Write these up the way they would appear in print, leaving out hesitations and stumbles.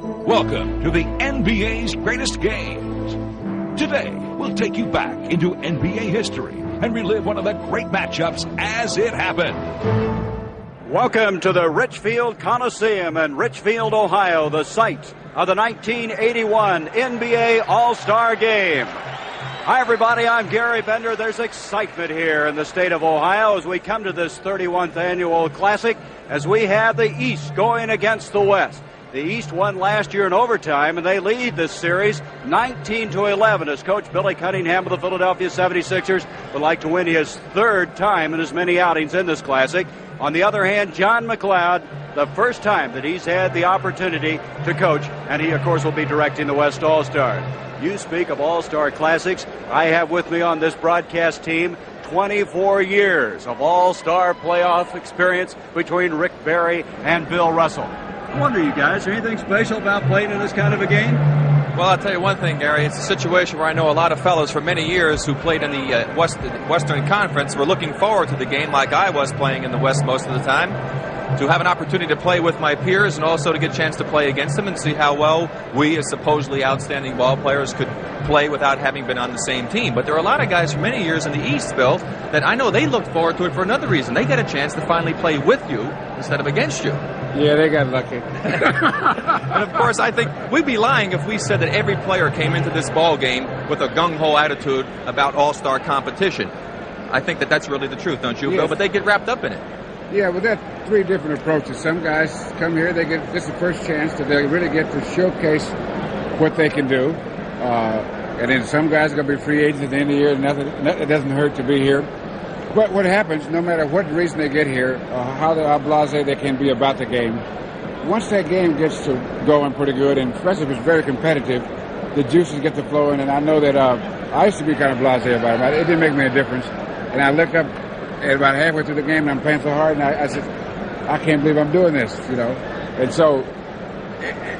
Welcome to the NBA's greatest games. Today, we'll take you back into NBA history and relive one of the great matchups as it happened. Welcome to the Richfield Coliseum in Richfield, Ohio, the site of the 1981 NBA All-Star Game. Hi, everybody. I'm Gary Bender. There's excitement here in the state of Ohio as we come to this 31st annual Classic as we have the East going against the West. The East won last year in overtime, and they lead this series 19-11 as Coach Billy Cunningham of the Philadelphia 76ers would like to win his third time in as many outings in this Classic. On the other hand, John McLeod, the first time that he's had the opportunity to coach, and he, of course, will be directing the West All-Star. You speak of All-Star Classics. I have with me on this broadcast team 24 years of All-Star playoff experience between Rick Barry and Bill Russell. I wonder, you guys, is there anything special about playing in this kind of a game? Well, I'll tell you one thing, Gary. It's a situation where I know a lot of fellows for many years who played in the Western Conference were looking forward to the game like I was playing in the West most of the time, to have an opportunity to play with my peers and also to get a chance to play against them and see how well we as supposedly outstanding ball players could play without having been on the same team. But there are a lot of guys for many years in the East, Bill, that I know they looked forward to it for another reason. They got a chance to finally play with you instead of against you. Yeah, they got lucky. And, of course, I think we'd be lying if we said that every player came into this ball game with a gung-ho attitude about all-star competition. I think that that's really the truth, don't you, Bill? But they get wrapped up in it. Yeah, well, there are three different approaches. Some guys come here, this is the first chance that they really get to showcase what they can do. And then some guys are going to be free agents at the end of the year. It doesn't hurt to be here. But what happens, no matter what reason they get here, how blasé they can be about the game, once that game gets to going pretty good, and especially if it's very competitive, the juices get to flowing. And I know that I used to be kind of blasé about it. It didn't make me a difference. And I look up at about halfway through the game, and I'm playing so hard, and I said, I can't believe I'm doing this, you know. And so,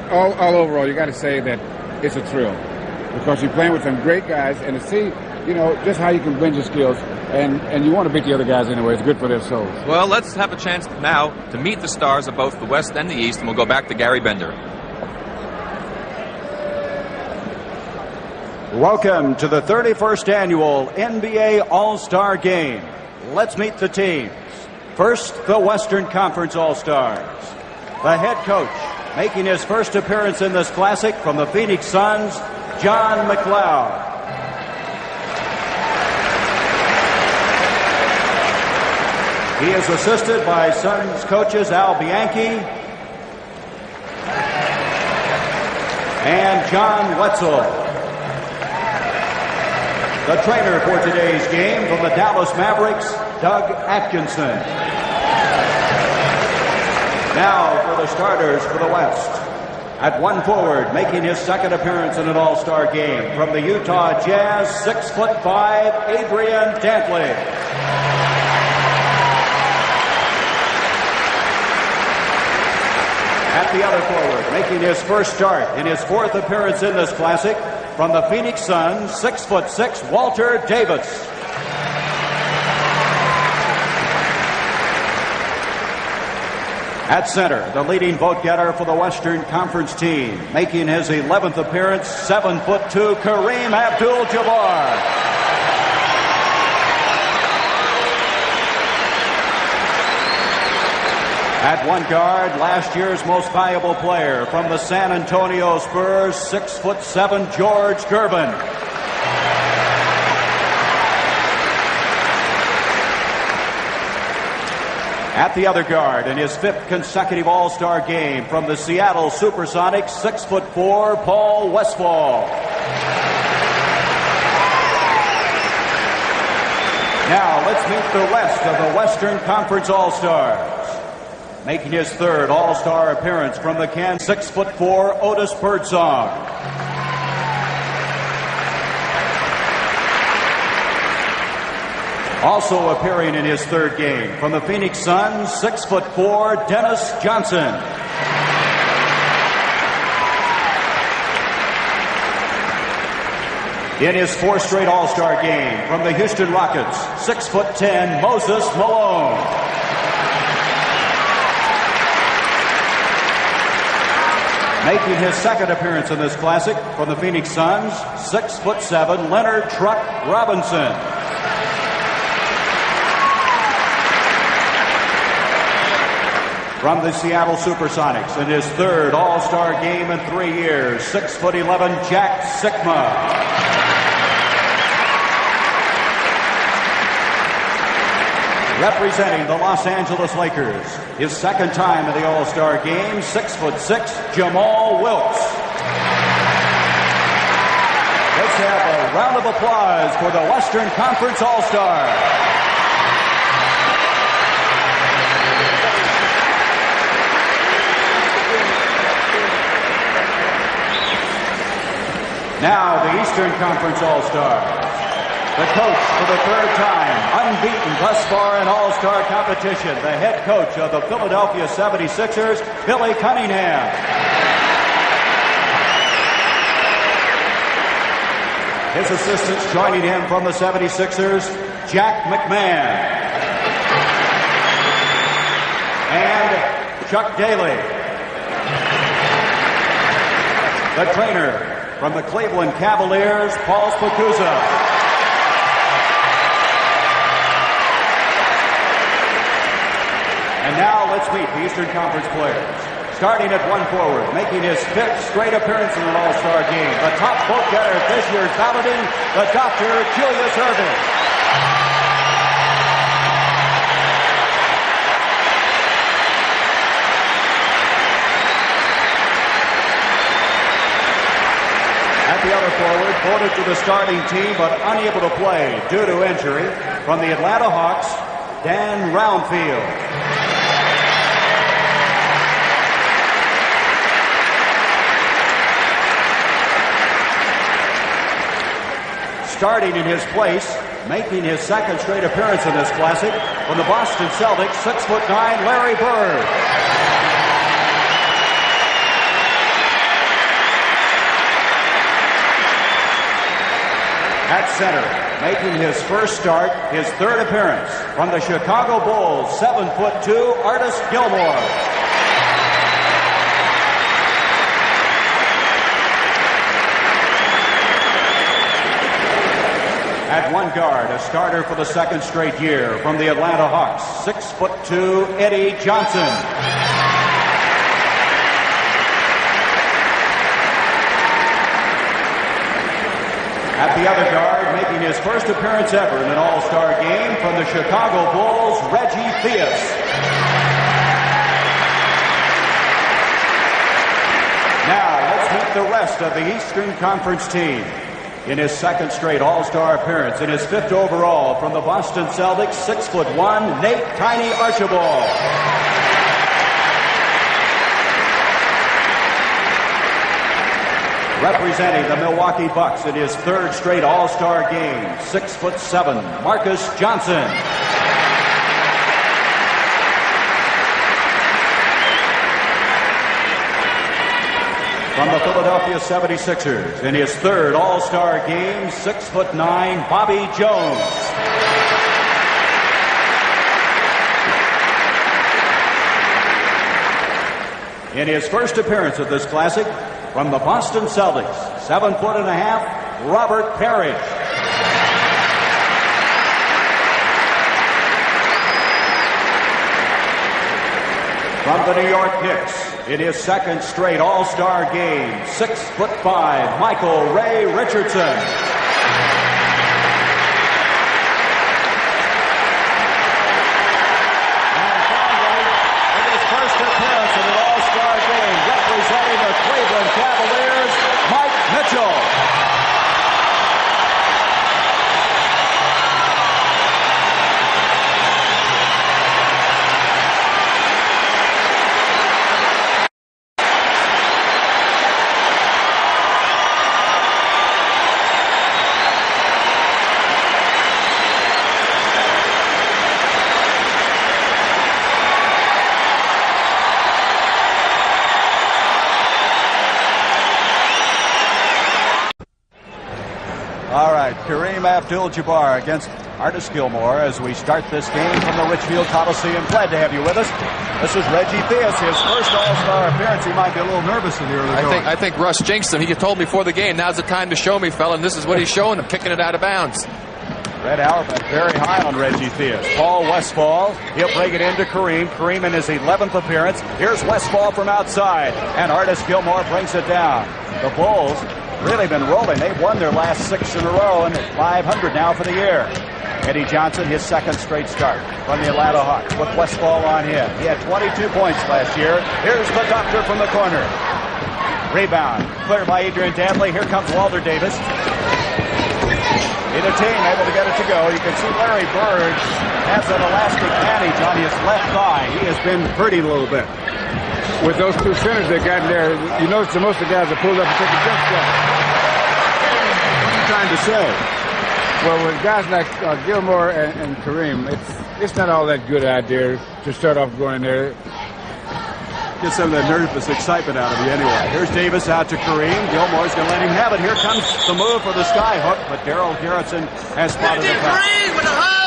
all overall, you got to say that it's a thrill because you're playing with some great guys, and to see, you know, just how you can blend your skills. And you want to beat the other guys anyway. It's good for their souls. Well, let's have a chance now to meet the stars of both the West and the East, and we'll go back to Gary Bender. Welcome to the 31st annual NBA All-Star Game. Let's meet the teams. First, the Western Conference All-Stars. The head coach, making his first appearance in this Classic from the Phoenix Suns, John McLeod. He is assisted by Suns coaches Al Bianchi and John Wetzel. The trainer for today's game from the Dallas Mavericks, Doug Atkinson. Now for the starters for the West. At one forward, making his second appearance in an All-Star game from the Utah Jazz, 6'5", Adrian Dantley. At the other forward, making his first start in his fourth appearance in this Classic, from the Phoenix Suns, 6'6", Walter Davis. At center, the leading vote getter for the Western Conference team, making his 11th appearance, 7'2", Kareem Abdul-Jabbar. At one guard, last year's most valuable player from the San Antonio Spurs, 6'7", George Gervin. At the other guard, in his fifth consecutive All-Star game from the Seattle Supersonics, 6'4", Paul Westphal. Now let's meet the rest of the Western Conference All-Stars. Making his third All-Star appearance from the Kansas, 6'4", Otis Birdsong. Also appearing in his third game from the Phoenix Suns, 6'4", Dennis Johnson. In his fourth straight All-Star game from the Houston Rockets, 6'10", Moses Malone. Making his second appearance in this classic from the Phoenix Suns, 6'7", Leonard Truck Robinson. From the Seattle Supersonics, in his third All-Star game in 3 years, 6'11", Jack Sikma. Representing the Los Angeles Lakers, his second time in the All-Star game, 6'6", Jamal Wilkes. Let's have a round of applause for the Western Conference All-Star. Now the Eastern Conference All-Stars. The coach for the third time, unbeaten thus far in All-Star competition, the head coach of the Philadelphia 76ers, Billy Cunningham. His assistants joining him from the 76ers, Jack McMahon and Chuck Daly. The trainer from the Cleveland Cavaliers, Paul Spicuzza. And now let's meet the Eastern Conference players. Starting at one forward, making his fifth straight appearance in an All-Star game, the top vote getter this year's balloting, the Dr. Julius Erving. At the other forward, voted to the starting team but unable to play due to injury, from the Atlanta Hawks, Dan Roundfield. Starting in his place, making his second straight appearance in this classic, from the Boston Celtics, 6'9", Larry Bird. At center, making his first start, his third appearance, from the Chicago Bulls, 7'2", Artis Gilmore. At one guard, a starter for the second straight year, from the Atlanta Hawks, 6'2", Eddie Johnson. At the other guard, making his first appearance ever in an All-Star game, from the Chicago Bulls, Reggie Theus. Now, let's meet the rest of the Eastern Conference team. In his second straight All-Star appearance, in his fifth overall, from the Boston Celtics, 6'1", Nate Tiny Archibald. Representing the Milwaukee Bucks in his third straight All-Star game, 6'7", Marcus Johnson. From the Philadelphia 76ers, in his third All-Star game, 6'9", Bobby Jones. In his first appearance at this classic, from the Boston Celtics, 7'1", Robert Parrish. From the New York Knicks, in his second straight All-Star game, 6'5", Michael Ray Richardson. And finally, in his first appearance in an All-Star game, representing the Cleveland Cavaliers, Mike Mitchell. Kareem Abdul-Jabbar against Artis Gilmore as we start this game from the Richfield Coliseum. Glad to have you with us. This is Reggie Theus, his first All-Star appearance. He might be a little nervous in the early going. I think Russ jinxed him. He told me before the game, now's the time to show me, fella, and this is what he's showing him, kicking it out of bounds. Red Auerbach very high on Reggie Theus. Paul Westphal, he'll break it into Kareem. Kareem in his 11th appearance. Here's Westphal from outside, and Artis Gilmore brings it down. The Bulls really been rolling. They've won their last 6 in a row, and it's 500 now for the year. Eddie Johnson, his second straight start from the Atlanta Hawks with Westphal on him. He had 22 points last year. Here's the doctor from the corner. Rebound, cleared by Adrian Dantley. Here comes Walter Davis. Neither team able to get it to go. You can see Larry Bird has an elastic bandage on his left thigh. He has been hurting a little bit. With those two centers they got in there, you notice that most of the guys are pulled up and take a jump shot. What are you trying to say? Well, with guys like Gilmore and Kareem, it's not all that good idea to start off going in there. Get some of that nervous excitement out of you anyway. Here's Davis out to Kareem. Gilmore's going to let him have it. Here comes the move for the sky hook, but Darrell Garretson has spotted the foul.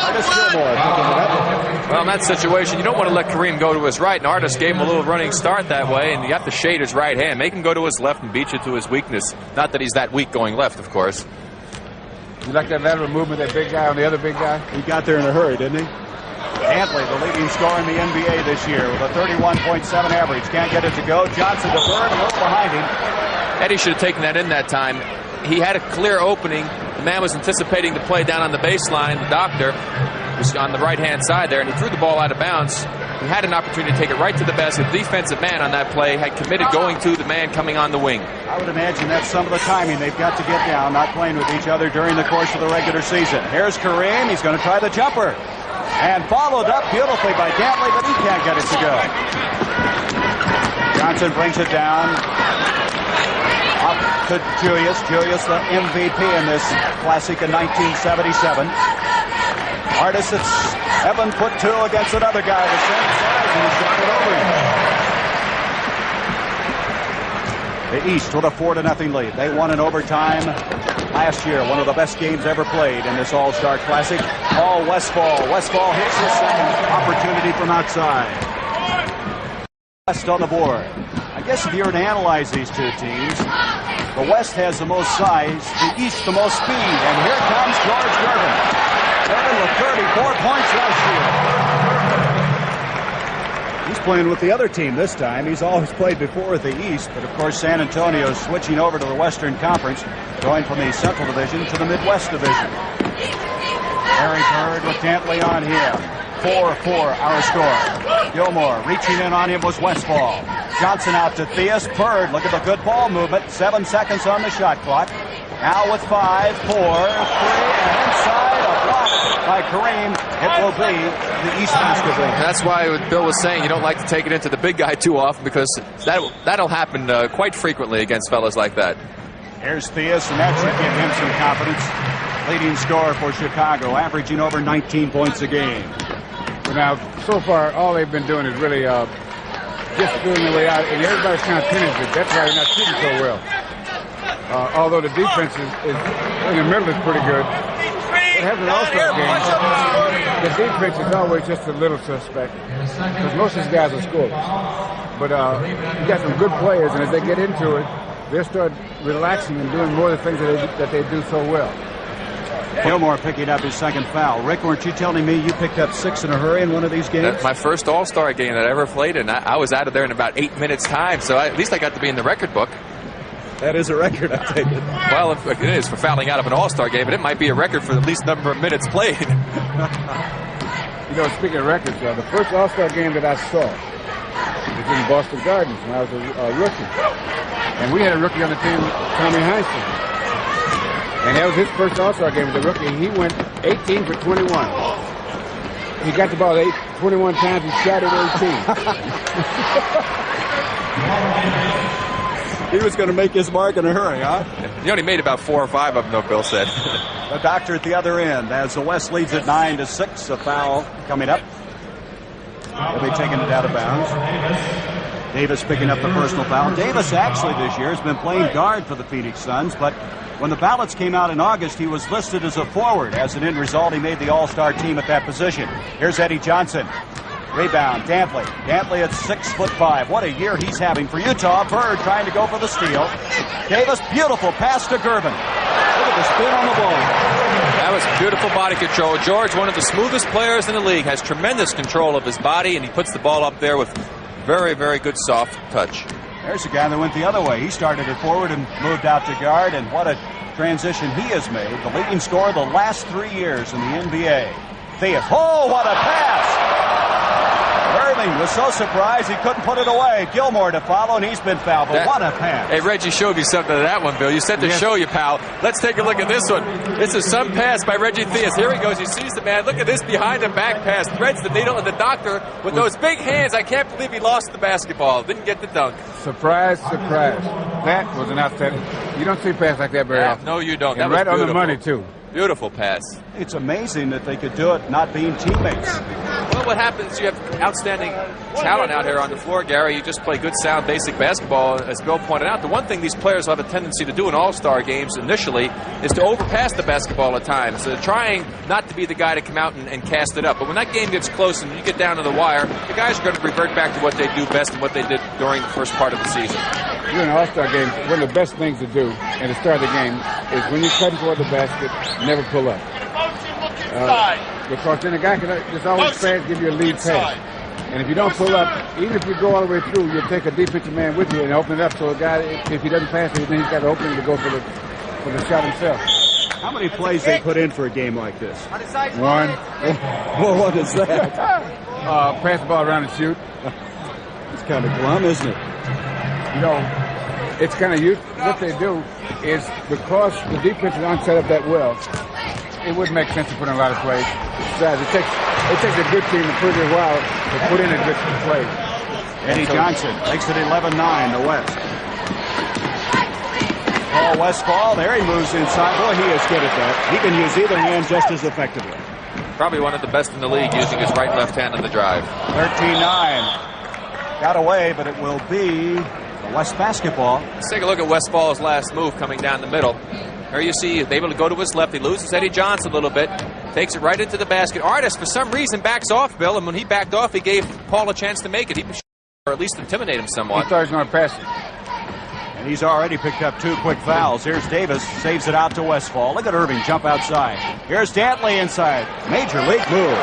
Artis Gilmore picking it up. Well, in that situation, you don't want to let Kareem go to his right, and Artis gave him a little running start that way, and you have to shade his right hand. Make him go to his left and beat you to his weakness. Not that he's that weak going left, of course. You like that lateral movement, that big guy on the other big guy? He got there in a hurry, didn't he? Dantley, the leading scorer in the NBA this year with a 31.7 average. Can't get it to go. Johnson to Bird, a little behind him. Eddie should have taken that in that time. He had a clear opening. The man was anticipating the play down on the baseline. The doctor was on the right-hand side there, and he threw the ball out of bounds. He had an opportunity to take it right to the basket. The defensive man on that play had committed going to the man coming on the wing. I would imagine that's some of the timing they've got to get down, not playing with each other during the course of the regular season. Here's Kareem. He's going to try the jumper. And followed up beautifully by Dantley, but he can't get it to go. Johnson brings it down. Up to Julius. Julius, the MVP in this Classic in 1977. Artis at 7'2" against another guy the same size, and he shot it over him. The East with a 4-0 lead. They won in overtime last year. One of the best games ever played in this All-Star Classic. Paul Westphal. Westphal hits his second opportunity from outside. West on the board. I guess if you were to analyze these two teams, the West has the most size, the East the most speed. And here comes George Gervin. Gervin with 34 points last year. He's playing with the other team this time. He's always played before with the East, but of course San Antonio switching over to the Western Conference, going from the Central Division to the Midwest Division. Larry Bird with Dantley on him. 4-4 our score. Gilmore reaching in on him was Westphal. Johnson out to Theus. Bird, look at the good ball movement. 7 seconds on the shot clock. Now with 5, 4, 3, and inside a block by Kareem. It will be the East basketball. That's why Bill was saying you don't like to take it into the big guy too often, because that'll happen quite frequently against fellas like that. Here's Theus, and that should give him some confidence. Leading scorer for Chicago, averaging over 19 points a game. But now, so far, all they've been doing is really just feeling their way out, and everybody's kind of penetrated. That's why they're not shooting so well. Although the defense is in the middle is pretty good. What happens in All-Star games, the defense is always just a little suspect, because most of these guys are scorers. But you got some good players, and as they get into it, they'll start relaxing and doing more of the things that they do so well. Gilmore picking up his second foul. Rick, weren't you telling me you picked up 6 in a hurry in one of these games? That's my first All-Star game that I ever played in. I was out of there in about 8 minutes' time, so at least I got to be in the record book. That is a record, I take it. Well, if it is for fouling out of an All-Star game, but it might be a record for the least number of minutes played. You know, speaking of records, the first All-Star game that I saw was in Boston Gardens when I was a rookie. And we had a rookie on the team, Tommy Heinsohn. And that was his first All-Star game as a rookie. He went 18 for 21. He got the ball 21 times. He shot it 18. He was going to make his mark in a hurry, huh? He only made about 4 or 5 of them, though, Bill said. The doctor at the other end as the West leads at 9-6. A foul coming up. They'll be taking it out of bounds. Davis picking up the personal foul. Davis actually this year has been playing guard for the Phoenix Suns, but When the ballots came out in August, he was listed as a forward. As an end result, he made the All-Star team at that position. Here's Eddie Johnson. Rebound, Dantley. Dantley at 6'5". What a year he's having for Utah. Bird trying to go for the steal. Davis, beautiful pass to Gervin. Look at the spin on the ball. That was beautiful body control. George, one of the smoothest players in the league, has tremendous control of his body, and he puts the ball up there with very, very good soft touch. There's a guy that went the other way. He started at forward and moved out to guard, and what a transition he has made. The leading scorer the last 3 years in the NBA. Theus. Oh, what a pass! Irving was so surprised he couldn't put it away. Gilmore to follow, and he's been fouled. But what a pass. Hey, Reggie showed me something to that one, Bill. You said to show you, pal. Let's take a look at this one. This is some pass by Reggie Theus. Here he goes. He sees the man. Look at this behind the back pass. Threads the needle, and the doctor, with those big hands, I can't believe he lost the basketball. Didn't get the dunk. Surprise, surprise. That was an outstanding. You don't see a pass like that very often. No, you don't. And that right was on the money, too. Beautiful pass. It's amazing that they could do it not being teammates. Well, what happens, you have outstanding talent out here on the floor, Gary. You just play good, sound, basic basketball. As Bill pointed out, the one thing these players have a tendency to do in all-star games initially is to overpass the basketball at times. So trying not to be the guy to come out and cast it up. But when that game gets close and you get down to the wire, the guys are going to revert back to what they do best and what they did during the first part of the season. During an all-star game, one of the best things to do at the start of the game is when you're cutting toward the basket, never pull up. Because then the guy can just always fast give you a lead pass. And if you don't pull up, even if you go all the way through, you'll take a defensive man with you and open it up so a guy, if he doesn't pass it, then he's got an opening to go for the shot himself. How many plays they put in for a game like this? One. Well, what is that? Pass the ball around and shoot. It's kind of glum, isn't it? You know, it's kind of what they do is because the defense is not set up that well, it wouldn't make sense to put in a lot of plays. Besides, it takes a good team to put it a while to put in a good play. Eddie Johnson makes it 11-9 to West. Paul Westphal, there he moves inside. Boy, he is good at that. He can use either hand just as effectively. Probably one of the best in the league using his right and left hand on the drive. 13-9. Got away, but it will be West basketball. Let's take a look at Westfall's last move coming down the middle. There you see he's able to go to his left. He loses Eddie Johnson a little bit. Takes it right into the basket. Artis, for some reason, backs off, Bill. And when he backed off, he gave Paul a chance to make it. He or at least intimidate him somewhat. He thought he was going to pass it. And he's already picked up 2 quick fouls. Here's Davis. Saves it out to Westfall. Look at Irving jump outside. Here's Dantley inside. Major league move.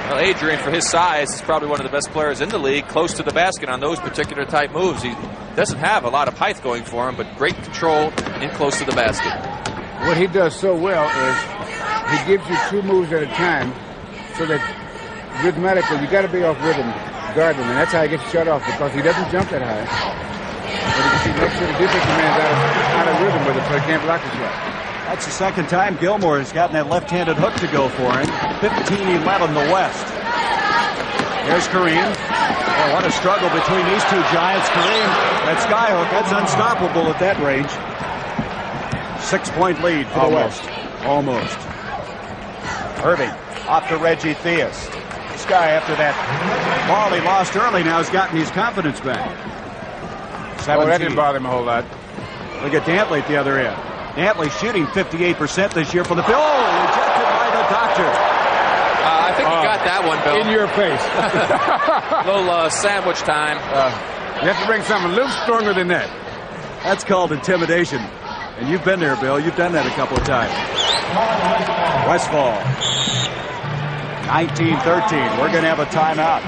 Well, Adrian, for his size, is probably one of the best players in the league, close to the basket on those particular type moves. He doesn't have a lot of height going for him, but great control in close to the basket. What he does so well is he gives you 2 moves at a time so that rhythmically, you got to be off rhythm, guard him, and that's how he gets shut off because he doesn't jump that high. But he makes sure the defensive man's out of rhythm with it so he can't block the shot. That's the second time Gilmore has gotten that left-handed hook to go for him. 15-11 the West. Here's Kareem. Oh, what a struggle between these 2 giants. Kareem, that skyhook, that's unstoppable at that range. 6-point lead for the West. Almost. Irving off to Reggie Theus. This guy, after that ball he lost early, now has gotten his confidence back. 17. Oh, that didn't bother him a whole lot. Look at Dantley at the other end. Dantley shooting 58% this year from the field. Oh, rejected by the doctor. I think you got that one, Bill. In your face. Little sandwich time. You have to bring something a little stronger than that. That's called intimidation. And you've been there, Bill. You've done that a couple of times. Westfall. 19-13. We're going to have a timeout.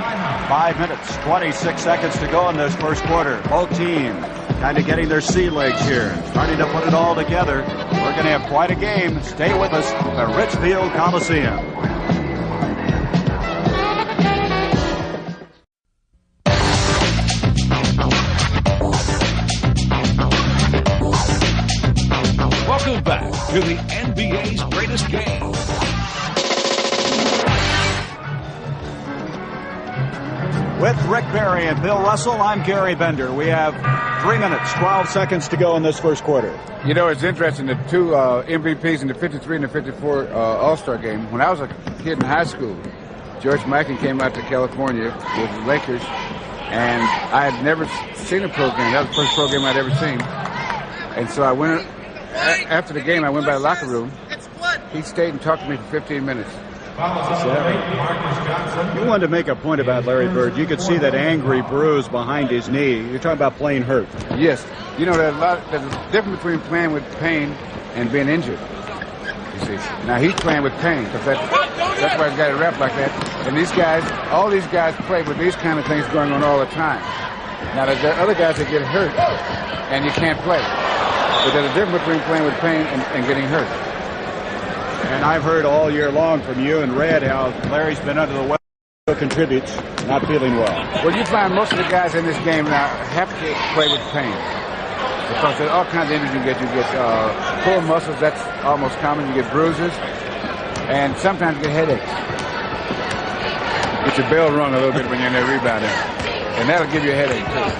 5 minutes, 26 seconds to go in this first quarter. Both teams kind of getting their sea legs here, starting to put it all together. We're going to have quite a game. Stay with us at Richfield Coliseum. Welcome back to the NBA's greatest game. With Rick Barry and Bill Russell, I'm Gary Bender. We have 3 minutes, 12 seconds to go in this first quarter. You know, it's interesting, the 2 MVPs in the 53 and the 54 All-Star game. When I was a kid in high school, George Mikan came out to California with the Lakers, and I had never seen a program. That was the first program I'd ever seen. And so I went, after the game, I went by the locker room. He stayed and talked to me for 15 minutes. You wanted to make a point about Larry Bird. You could see that angry bruise behind his knee. You're talking about playing hurt. Yes. You know, there's a difference between playing with pain and being injured. You see. Now, he's playing with pain because that's why he's got it wrapped like that. And these guys, all these guys play with these kind of things going on all the time. Now, there's other guys that get hurt and you can't play. But there's a difference between playing with pain and getting hurt. And I've heard all year long from you and Red how Larry's been under the weather, contributes, not feeling well. Well, you find most of the guys in this game now have to play with pain. Because there's all kinds of injuries you get. You get pulled muscles, that's almost common. You get bruises. And sometimes you get headaches. Get your bell rung a little bit when you're in there rebounding. And that'll give you a headache, too.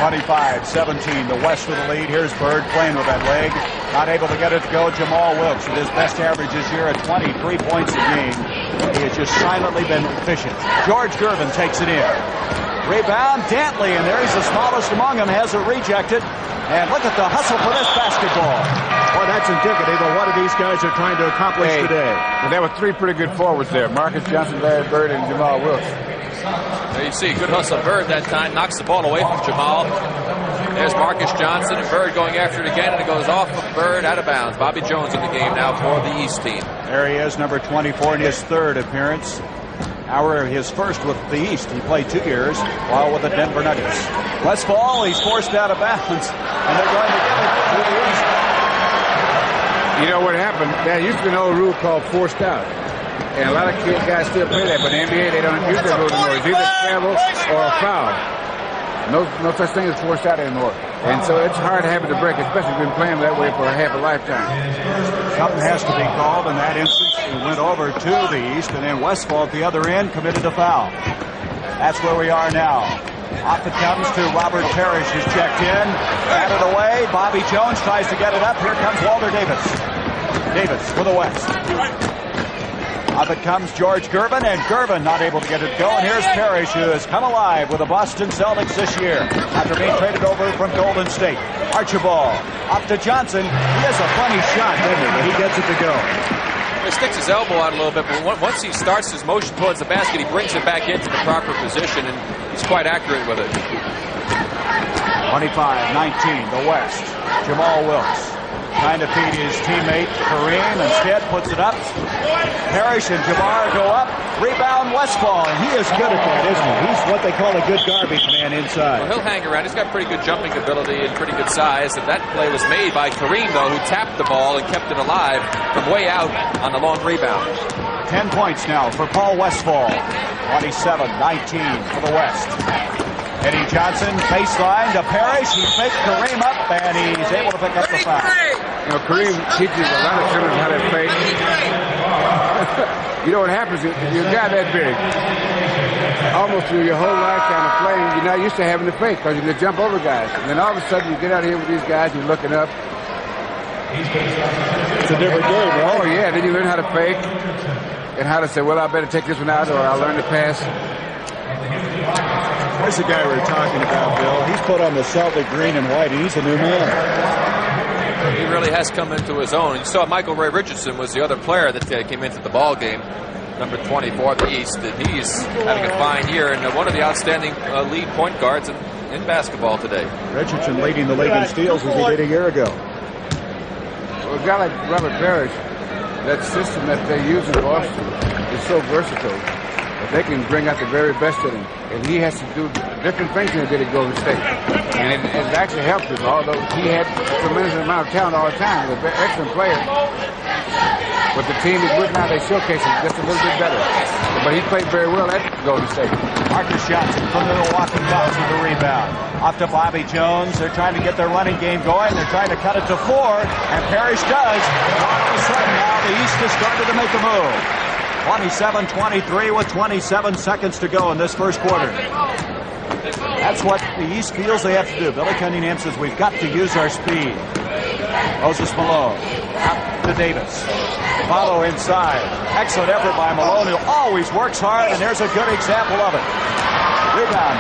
25-17, the West with the lead. Here's Bird playing with that leg. Not able to get it to go. Jamal Wilkes with his best average this year at 23 points a game. He has just silently been efficient. George Gervin takes it in. Rebound, Dantley, and there he's the smallest among them, has it rejected. And look at the hustle for this basketball. Boy, that's indicative of what these guys are trying to accomplish today. Well, there were three pretty good forwards there. Marcus Johnson, Larry Bird, and Jamal Wilkes. There you see, good hustle. Bird that time knocks the ball away from Jamal. There's Marcus Johnson and Bird going after it again, and it goes off of Bird out of bounds. Bobby Jones in the game now for the East team. There he is, number 24 in his third appearance. His first with the East. He played 2 years while with the Denver Nuggets. Westfall, he's forced out of bounds, and they're going to get it to the East. You know what happened? There used to be an old rule called forced out. And a lot of guys still play that, but in the NBA, they don't use that rule anymore. It's either travel or a foul. No such thing as forced out anymore. And so it's hard to have it to break, especially if you've been playing that way for half a lifetime. Something has to be called in that instance. He went over to the East, and then Westfall at the other end committed a foul. That's where we are now. Off it comes to Robert Parrish, who's checked in. Had it away. Bobby Jones tries to get it up. Here comes Walter Davis. Davis for the West. Up it comes George Gervin, and Gervin not able to get it going. Here's Parrish, who has come alive with the Boston Celtics this year after being traded over from Golden State. Archibald up to Johnson. He has a funny shot, doesn't he? But he gets it to go. He sticks his elbow out a little bit, but once he starts his motion towards the basket, he brings it back into the proper position, and he's quite accurate with it. 25-19, the West. Jamal Wilkes trying to feed his teammate Kareem. Instead puts it up. Parrish and Jabbar go up. Rebound Westfall, and he is good at that, isn't he? He's what they call a good garbage man inside. Well, he'll hang around. He's got pretty good jumping ability and pretty good size. And that play was made by Kareem, though, who tapped the ball and kept it alive from way out on the long rebound. 10 points now for Paul Westfall. 27-19 for the West. Eddie Johnson, baseline to Parrish. He faked Kareem up, and he's able to pick up the foul. You know, Kareem teaches a lot of children how to fake. You know what happens? If you're a guy that big, almost through your whole lifetime of playing, you're not used to having to fake because you can jump over guys. And then all of a sudden, you get out here with these guys, you're looking up. It's a different game, right? Oh, yeah. Then you learn how to fake and how to say, well, I better take this one out or I'll learn to pass. There's the guy we were talking about, Bill. He's put on the Celtic green and white, and he's a new man. He really has come into his own. You saw Michael Ray Richardson was the other player that came into the ball game, number 24 of the East, and he's having a fine year and one of the outstanding lead point guards in basketball today. Richardson leading the league in steals as he did a year ago. Well, a guy like Robert Parrish, that system that they use in Boston is so versatile. They can bring out the very best in him. And he has to do different things than he did at Golden State. And it actually helped him, although he had a tremendous amount of talent all the time. He was an excellent player. But the team he's with now, they showcase him just a little bit better. But he played very well at Golden State. Marcus Johnson from the Milwaukee Bucks with the rebound. Off to Bobby Jones. They're trying to get their running game going. They're trying to cut it to 4, and Parrish does. And all of a sudden now the East has started to make a move. 27-23 with 27 seconds to go in this first quarter. That's what the East feels they have to do. Billy Cunningham says we've got to use our speed. Moses Malone out to Davis. Follow inside. Excellent effort by Malone, who always works hard, and there's a good example of it. Rebound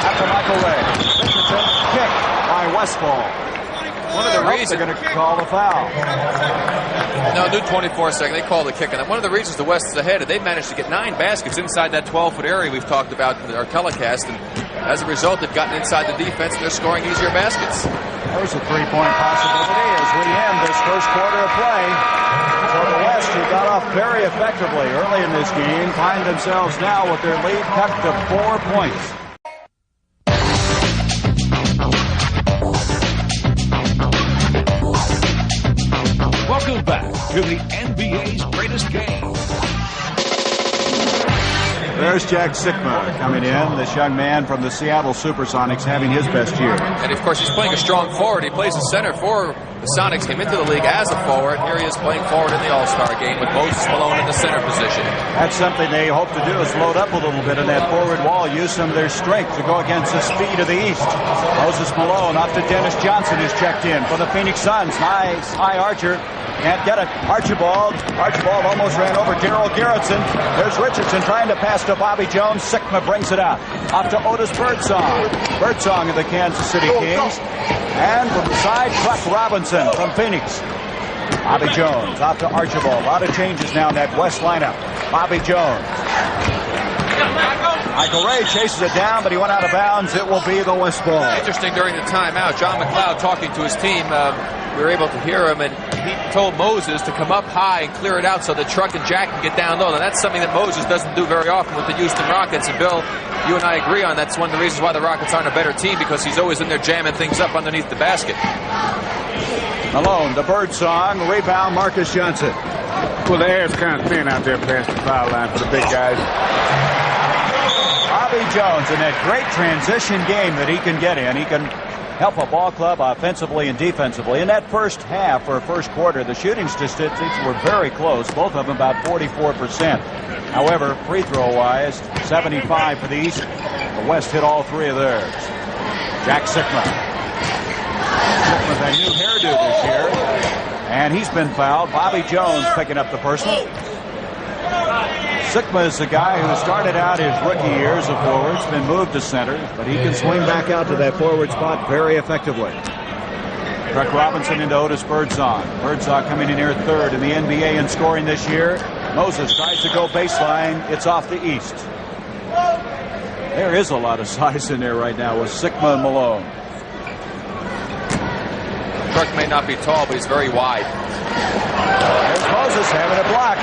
after Michael Ray. Richardson kick by Westfall. One of the reasons they're going to call the foul. No, new 24-second. They call the kick. And one of the reasons the West is ahead, they managed to get 9 baskets inside that 12-foot area we've talked about in our telecast. And as a result, they've gotten inside the defense and they're scoring easier baskets. There's a three-point possibility as we end this first quarter of play. So the West, who got off very effectively early in this game, find themselves now with their lead cut to 4 points. Welcome back to the NBA's greatest game. There's Jack Sikma coming in, this young man from the Seattle Supersonics having his best year. And, of course, he's playing a strong forward. He plays the center for the Sonics. Came into the league as a forward. Here he is playing forward in the All-Star game with Moses Malone in the center position. That's something they hope to do, is load up a little bit in that forward wall, use some of their strength to go against the speed of the East. Moses Malone up to Dennis Johnson, who's checked in for the Phoenix Suns. Nice high archer. Can't get it. Archibald almost ran over Daryl Garrettson. There's Richardson trying to pass to Bobby Jones. Sikma brings it out. Off to Otis Birdsong. Birdsong of the Kansas City Kings. And from the side, Chuck Robinson from Phoenix. Bobby Jones off to Archibald. A lot of changes now in that West lineup. Bobby Jones. Michael Ray chases it down, but he went out of bounds. It will be the West ball. Interesting, during the timeout, John McLeod talking to his team. We were able to hear him, and he told Moses to come up high and clear it out so that Truck and Jack can get down low. Now, that's something that Moses doesn't do very often with the Houston Rockets. And, Bill, you and I agree on that's one of the reasons why the Rockets aren't a better team, because he's always in there jamming things up underneath the basket. Malone, the Birdsong, rebound, Marcus Johnson. Well, the air's kind of thin out there past the foul line for the big guys. Bobby Jones in that great transition game that he can get in. He can help a ball club offensively and defensively. In that first half or first quarter, the shooting statistics were very close, both of them about 44%. However, free throw wise, 75 for the East. The West hit all 3 of theirs. Jack Sikma. Sikma's a new hairdo this year, and he's been fouled. Bobby Jones picking up the personal. Sikma is the guy who started out his rookie years as forwards, been moved to center, but he can swing back out to that forward spot very effectively. Chuck Robinson into Otis Birdsong. Birdsong coming in here third in the NBA in scoring this year. Moses tries to go baseline. It's off the East. There is a lot of size in there right now with Sikma and Malone. Truck may not be tall, but he's very wide. There's Moses having a block.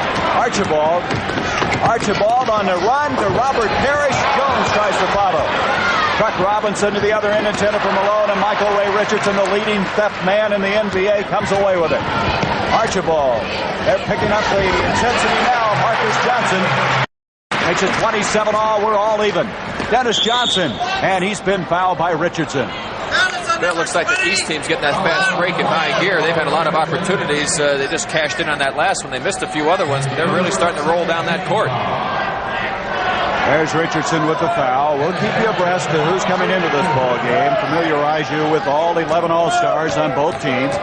Archibald on the run to Robert Parrish. Jones tries to follow. Chuck Robinson to the other end intended for Malone, and Michael Ray Richardson, the leading theft man in the NBA, comes away with it. Archibald, they're picking up the intensity now. Marcus Johnson makes it 27 all. We're all even. Dennis Johnson, and he's been fouled by Richardson. It looks like the East team's getting that fast break in high gear. They've had a lot of opportunities. They just cashed in on that last one. They missed a few other ones, but they're really starting to roll down that court. There's Richardson with the foul. We'll keep you abreast of who's coming into this ball game. Familiarize you with all 11 All-Stars on both teams.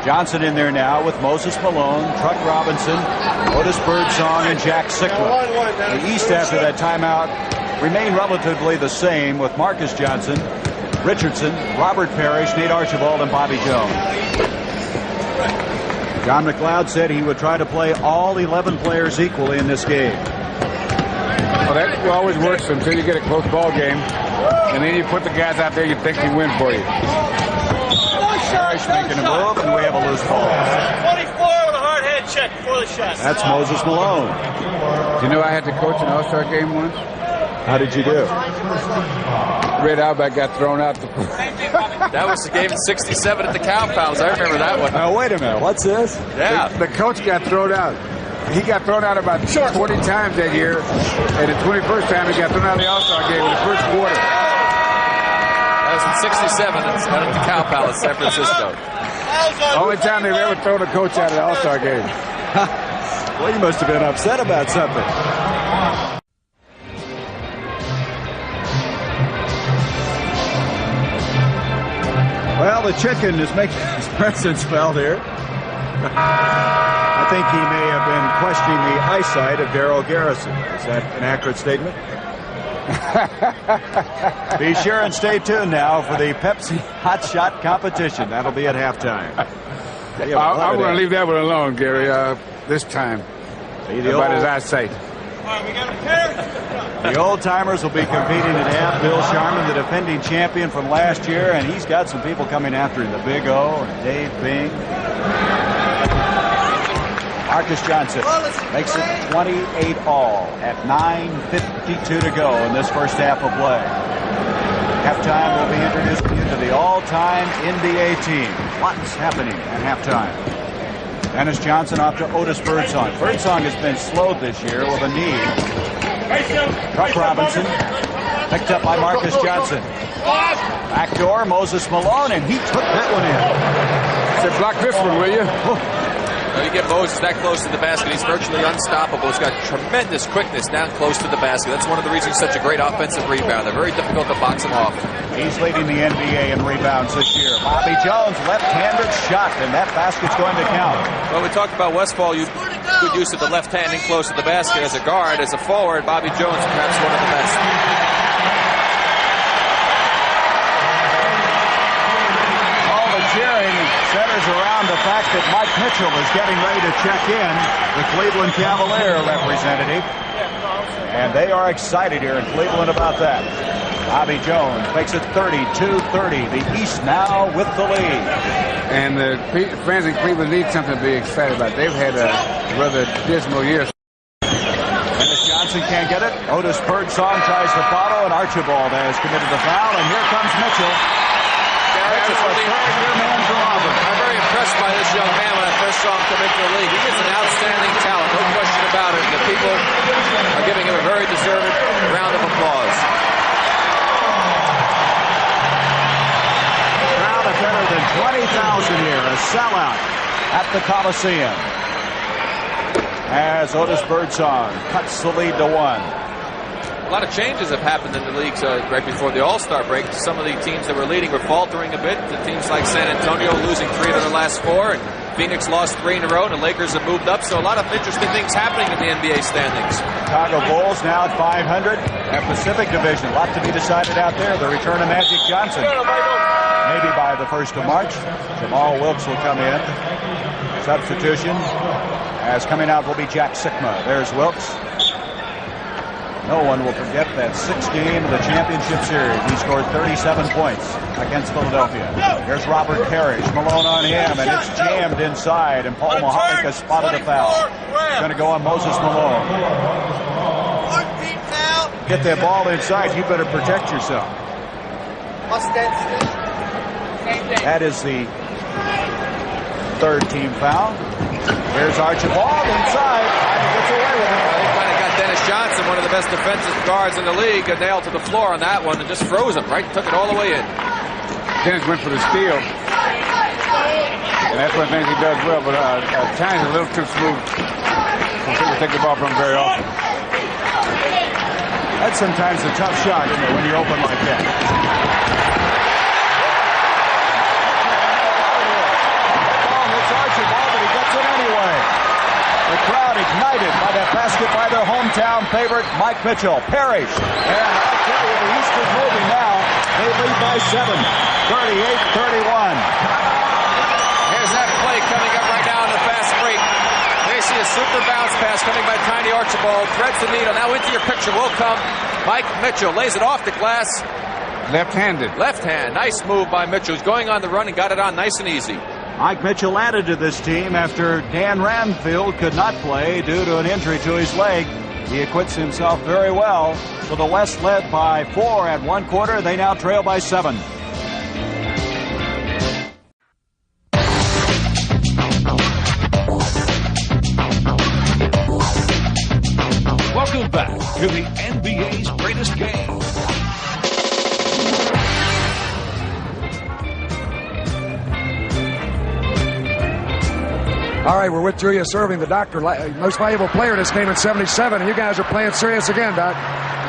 Johnson in there now with Moses Malone, Chuck Robinson, Otis Birdsong, and Jack Sikma. The East, after that timeout, remained relatively the same with Marcus Johnson, Richardson, Robert Parrish, Nate Archibald, and Bobby Jones. John McLeod said he would try to play all 11 players equally in this game. Well, that always works until you get a close ball game, and then you put the guys out there you think can win for you. Parrish making a move, and we have a loose ball. 24 with a hard head check before the shot. That's Moses Malone. Do you know I had to coach an All-Star game once? How did you do? Red Auerbach got thrown out. That was the game in '67 at the Cow Palace. I remember that one. Now, wait a minute. What's this? Yeah. The coach got thrown out. He got thrown out about 20 times that year, and the 21st time he got thrown out of the All-Star game in the first quarter. That was in '67 at the Cow Palace, San Francisco. Only time they've ever thrown a coach out of the All-Star game. Well, you must have been upset about something. Well, the chicken is making his presence felt here. I think he may have been questioning the eyesight of Daryl Garrison. Is that an accurate statement? Be sure and stay tuned now for the Pepsi Hot Shot competition. That'll be at halftime. I'm going to leave that one alone, Gary, this time. About as I say. All right, we got a pair. The old-timers will be competing at half. Bill Sharman, the defending champion from last year, and he's got some people coming after him. The Big O and Dave Bing. Marcus Johnson makes it 28 all at 9:52 to go in this first half of play. Halftime will be introducing you to the all-time NBA team. Lots happening at halftime. Dennis Johnson off to Otis Birdsong. Birdsong has been slowed this year with a knee. Truck Robinson picked up by Marcus Johnson. Backdoor, Moses Malone, and he took that one in. Said, block this one, will you? When you get Moses that close to the basket, he's virtually unstoppable. He's got tremendous quickness down close to the basket. That's one of the reasons he's such a great offensive rebounder. Very difficult to box him off. He's leading the NBA in rebounds this year. Bobby Jones, left-handed shot, and that basket's going to count. Well, we talked about Westfall. Good use of the left hand in close to the basket as a guard. As a forward, Bobby Jones, perhaps one of the best. All the cheering centers around the fact that Mike Mitchell is getting ready to check in, the Cleveland Cavalier representative. And they are excited here in Cleveland about that. Bobby Jones makes it 32-30. The East now with the lead. And the fans in Cleveland need something to be excited about. They've had a rather dismal year. Dennis Johnson can't get it. Otis Birdsong tries to follow, and Archibald has committed the foul, and here comes Mitchell. I'm very impressed by this young man when I first saw him come into the league. He is an outstanding talent, no question about it. And the people are giving him a very deserved round of applause. Crowd of better than 20,000 here, a sellout at the Coliseum. As Otis Birdsong cuts the lead to 1. A lot of changes have happened in the leagues right before the All-Star break. Some of the teams that were leading were faltering a bit. The teams like San Antonio losing 3 of their last 4, and Phoenix lost 3 in a row, and the Lakers have moved up. So a lot of interesting things happening in the NBA standings. Chicago Bulls now at 500. That Pacific Division, a lot to be decided out there. The return of Magic Johnson. Maybe by the 1st of March. Jamal Wilkes will come in. Substitution. As coming out will be Jack Sikma. There's Wilkes. No one will forget that 6th game of the championship series. He scored 37 points against Philadelphia. Here's Robert Parrish. Malone on him, and it's jammed inside, and Paul Mohammed spotted a foul. It's going to go on Moses Malone. Get that ball inside. You better protect yourself. That is the 3rd team foul. Here's Archibald inside. And he gets away with it. Dennis Johnson, one of the best defensive guards in the league, a nail to the floor on that one and just froze him, right? Took it all the way in. Dennis went for the steal. And that's one thing he does well, but at times a little too smooth. Some people take the ball from him very often. That's sometimes a tough shot, isn't it, when you're open like that? Ball hits Archibald, but he gets it anyway. The crowd ignited by that basket by their hometown favorite, Mike Mitchell. Parrish. And I'll tell you, the East is moving now. They lead by 7, 38-31. Here's that play coming up right now in the fast break. There you see a super bounce pass coming by Tiny Archibald. Threads the needle. Now into your picture will come Mike Mitchell. Lays it off the glass. Left-handed. Left hand. Nice move by Mitchell. He's going on the run and got it on nice and easy. Mike Mitchell added to this team after Dan Ranfield could not play due to an injury to his leg. He acquits himself very well. So the West led by 4 at 1 quarter. They now trail by 7. Welcome back to the NBA's greatest game. All right, we're with Julius Serving, the doctor, most valuable player in this game at 77. And you guys are playing serious again, Doc.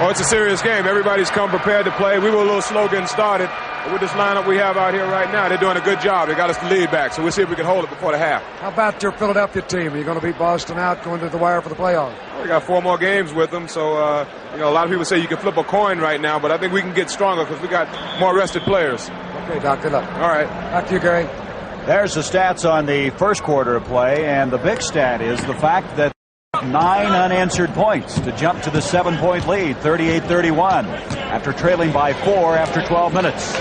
Oh, it's a serious game. Everybody's come prepared to play. We were a little slow getting started. with this lineup we have out here right now, they're doing a good job. They got us the lead back, so we'll see if we can hold it before the half. How about your Philadelphia team? Are you going to beat Boston out going to the wire for the playoffs? We got 4 more games with them, so a lot of people say you can flip a coin right now, but I think we can get stronger because we got more rested players. Okay, Doc, good luck. All right. Back to you, Gary. There's the stats on the first quarter of play, and the big stat is the fact that 9 unanswered points to jump to the 7-point lead, 38-31, after trailing by 4 after 12 minutes.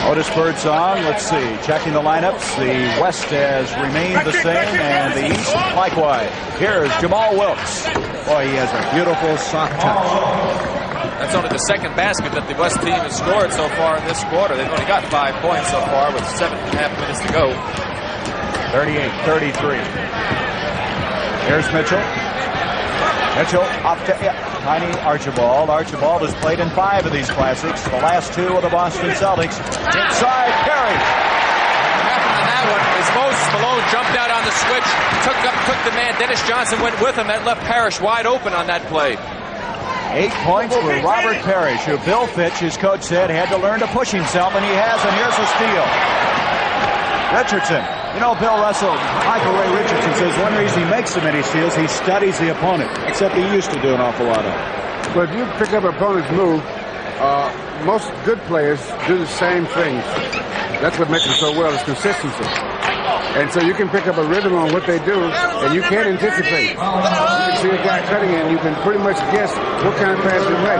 Otis Birdsong, let's see, checking the lineups. The West has remained the same, and the East likewise. Here's Jamal Wilkes. Boy, he has a beautiful soft touch. That's only the second basket that the West team has scored so far in this quarter. They've only got 5 points so far with 7.5 minutes to go. 38-33. Here's Mitchell. Mitchell up to Tiny Archibald. Archibald has played in 5 of these classics. The last 2 of the Boston Celtics. Inside, Perry. What happened in that one is Moses Malone jumped out on the switch, took the man. Dennis Johnson went with him. That left Parrish wide open on that play. 8 points for Robert Parrish, who Bill Fitch, his coach, said had to learn to push himself, and he has, and here's a steal. Richardson. You know, Bill Russell, Michael Ray Richardson says one reason he makes so many steals, he studies the opponent, except he used to do an awful lot of it. But if you pick up an opponent's move, most good players do the same things. That's what makes them so well, is consistency. And so you can pick up a rhythm on what they do, and you can't anticipate. You can see a guy cutting in, you can pretty much guess what kind of pass he'll make.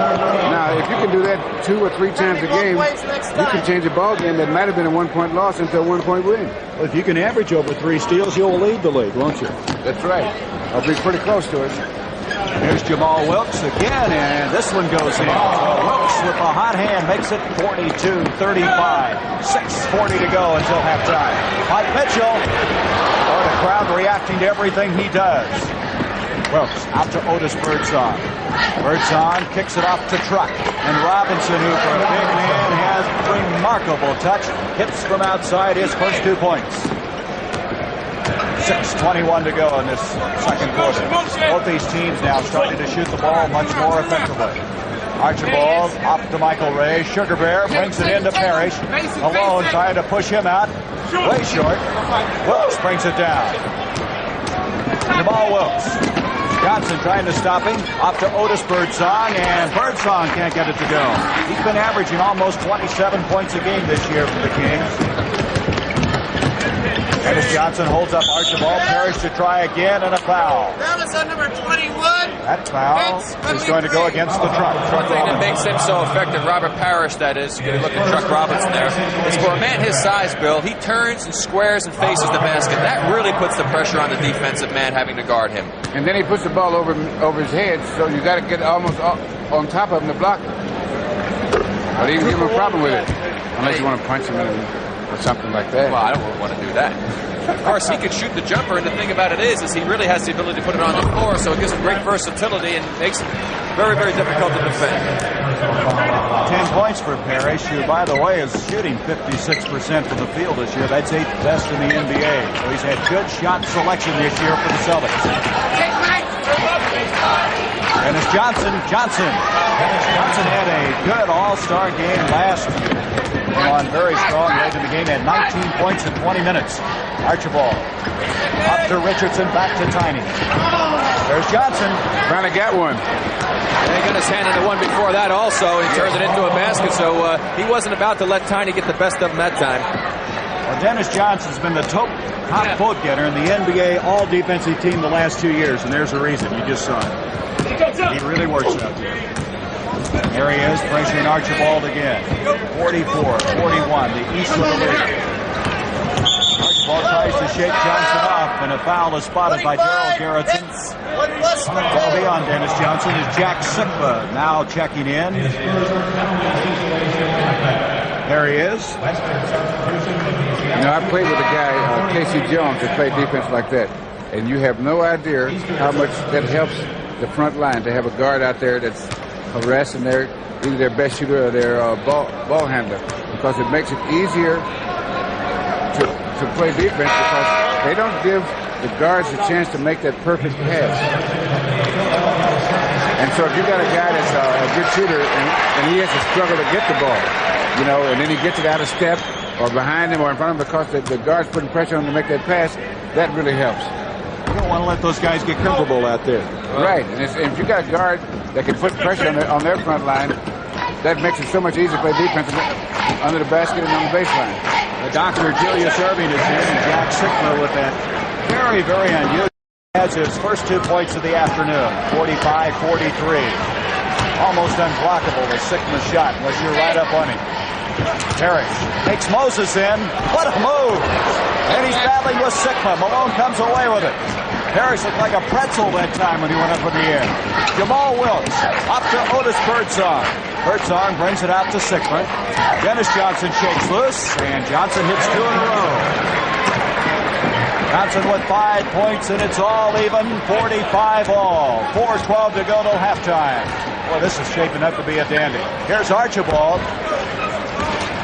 Now, if you can do that 2 or 3 times a game, you can change a ball game that might have been a 1-point loss into a 1-point win. Well, if you can average over 3 steals, you'll lead the league, won't you? That's right. I'll be pretty close to it. Here's Jamal Wilkes again, and this one goes in. Wilkes with a hot hand makes it 42-35. 6:40 to go until halftime. Mike Mitchell. Oh, the crowd reacting to everything he does. Wilkes out to Otis Birdsong. Birdsong kicks it off to Truck. And Robinson, who for a big man has remarkable touch, hits from outside his first 2 points. 6:21 to go in this second quarter. Both these teams now starting to shoot the ball much more effectively. Archibald off to Michael Ray. Sugar Bear brings it into Parrish. Alone trying to push him out. Way short. Wilkes brings it down. Jamal Wilkes. Johnson trying to stop him. Off to Otis Birdsong, and Birdsong can't get it to go. He's been averaging almost 27 points a game this year for the Kings. Dennis Johnson holds up Archibald. Parrish to try again, and a foul. That was on number 21. That foul is going to go against the Truck. One thing that makes him so effective, Robert Parrish, that is, you look at Truck Robinson there, is for a man his size, Bill, he turns and squares and faces the basket. That really puts the pressure on the defensive man having to guard him. And then he puts the ball over his head, so you got to get almost on top of him to block him. But he can give him a problem with it, unless you want to punch him in or something like that. Well, I don't want to do that. Of course, he can shoot the jumper, and the thing about it is he really has the ability to put it on the floor, so it gives him great versatility and makes it very, very difficult to defend. 10 points for Parrish, who, by the way, is shooting 56% from the field this year. That's 8th best in the NBA. So he's had good shot selection this year for the Celtics. Dennis Johnson. Dennis Johnson had a good all-star game last year. Came on very strong late in the game. Had 19 points in 20 minutes. Archibald up to Richardson, back to Tiny. There's Johnson. Finally got one. And he got his hand in the one before that also. He turned it into a basket, so he wasn't about to let Tiny get the best of him that time. Well, Dennis Johnson's been the top vote getter in the NBA all-defensive team the last 2 years, and there's a reason. You just saw it. He really works out there. There he is, pressuring Archibald again. 44-41, the East of the league. Archibald tries to shake Johnson off, and a foul is spotted by Gerald Garrettson. Well beyond Dennis Johnson is Jack Sikba now checking in. There he is. You know, I played with a guy, Casey Jones, that played defense like that. And you have no idea how much that helps the front line to have a guard out there that's harassing either their best shooter or their ball handler, because it makes it easier to play defense, because they don't give the guards a chance to make that perfect pass. And so if you got a guy that's a good shooter and he has to struggle to get the ball, you know, and then he gets it out of step or behind him or in front of him because the guard's putting pressure on him to make that pass, that really helps. You don't want to let those guys get comfortable out there. Right, and if you got a guard that can put pressure on their front line, that makes it so much easier to play defense under the basket and on the baseline. Dr. Julius Irving is in, and Jack Sikma with that very, very unusual. Has his first 2 points of the afternoon, 45-43. Almost unblockable, the Sikma shot, unless you're right up on him. Parrish takes Moses in. What a move! And he's battling with Sikma. Malone comes away with it. Parrish looked like a pretzel that time when he went up in the air. Jamal Wilkes up to Otis Birdsong. Birdsong brings it out to Sikma. Dennis Johnson shakes loose, and Johnson hits 2 in a row. Johnson with 5 points, and it's all even, 45 all. 4:12 to go till halftime. Boy, this is shaping up to be a dandy. Here's Archibald.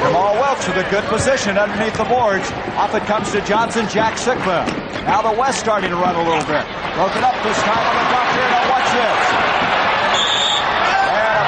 Jamal Wilkes with a good position underneath the boards. Off it comes to Johnson, Jack Sikma. Now the West starting to run a little bit. Broken up this time on the doctor. Now watch this. And a foul.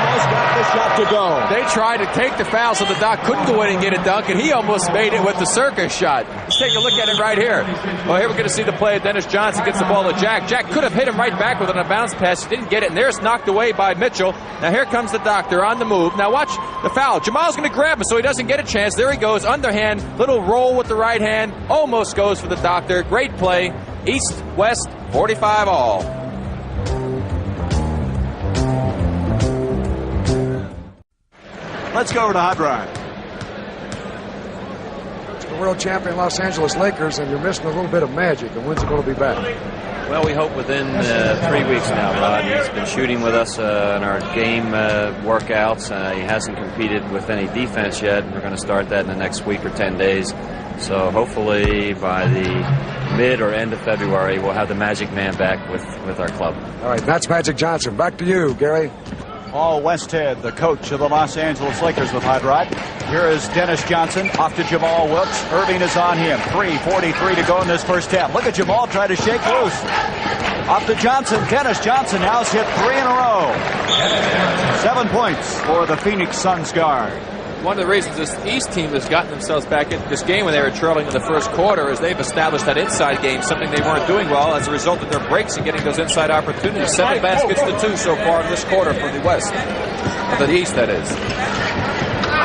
Almost got the shot to go. They tried to take the foul so the Doc couldn't go in and get a dunk, and he almost made it with the circus shot. Let's take a look at it right here. Well, here we're going to see the play. Dennis Johnson gets the ball to Jack. Jack could have hit him right back with a bounce pass. He didn't get it, and there's knocked away by Mitchell. Now here comes the Doctor on the move. Now watch the foul. Jamal's going to grab him so he doesn't get a chance. There he goes, underhand, little roll with the right hand. Almost goes for the Doctor. Great play. East, West, 45 all. Let's go over to Hot Rod. The world champion Los Angeles Lakers, and you're missing a little bit of magic. And when's it going to be back? Well, we hope within 3 weeks now, Rod. He's been shooting with us in our game workouts. He hasn't competed with any defense yet. We're going to start that in the next week or 10 days. So hopefully by the mid or end of February, we'll have the Magic Man back with our club. All right, that's Magic Johnson. Back to you, Gary. Paul Westhead, the coach of the Los Angeles Lakers with Hot Rod. Here is Dennis Johnson off to Jamal Wilkes. Irving is on him. 3:43 to go in this first half. Look at Jamal try to shake loose. Off to Johnson. Dennis Johnson now has hit 3 in a row. 7 points for the Phoenix Suns guard. One of the reasons this East team has gotten themselves back into this game when they were trailing in the first quarter is they've established that inside game, something they weren't doing well as a result of their breaks and getting those inside opportunities. 7 baskets to 2 so far in this quarter for the West. For the East, that is.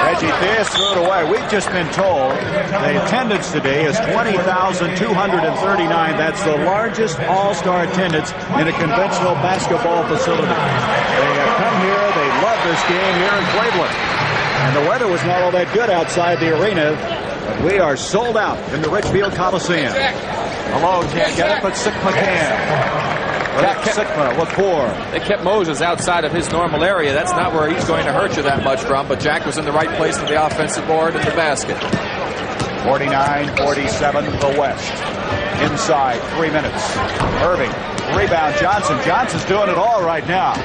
Reggie Theus threw it away. We've just been told the attendance today is 20,239. That's the largest all-star attendance in a conventional basketball facility. They have come here. They love this game here in Cleveland. And the weather was not all that good outside the arena, but we are sold out in the Richfield Coliseum. Malone can't get it, but Sikma can. Jack Sikma with 4. They kept Moses outside of his normal area. That's not where he's going to hurt you that much from, but Jack was in the right place for the offensive board and the basket. 49-47 the West. Inside, 3 minutes. Irving, rebound, Johnson. Johnson's doing it all right now.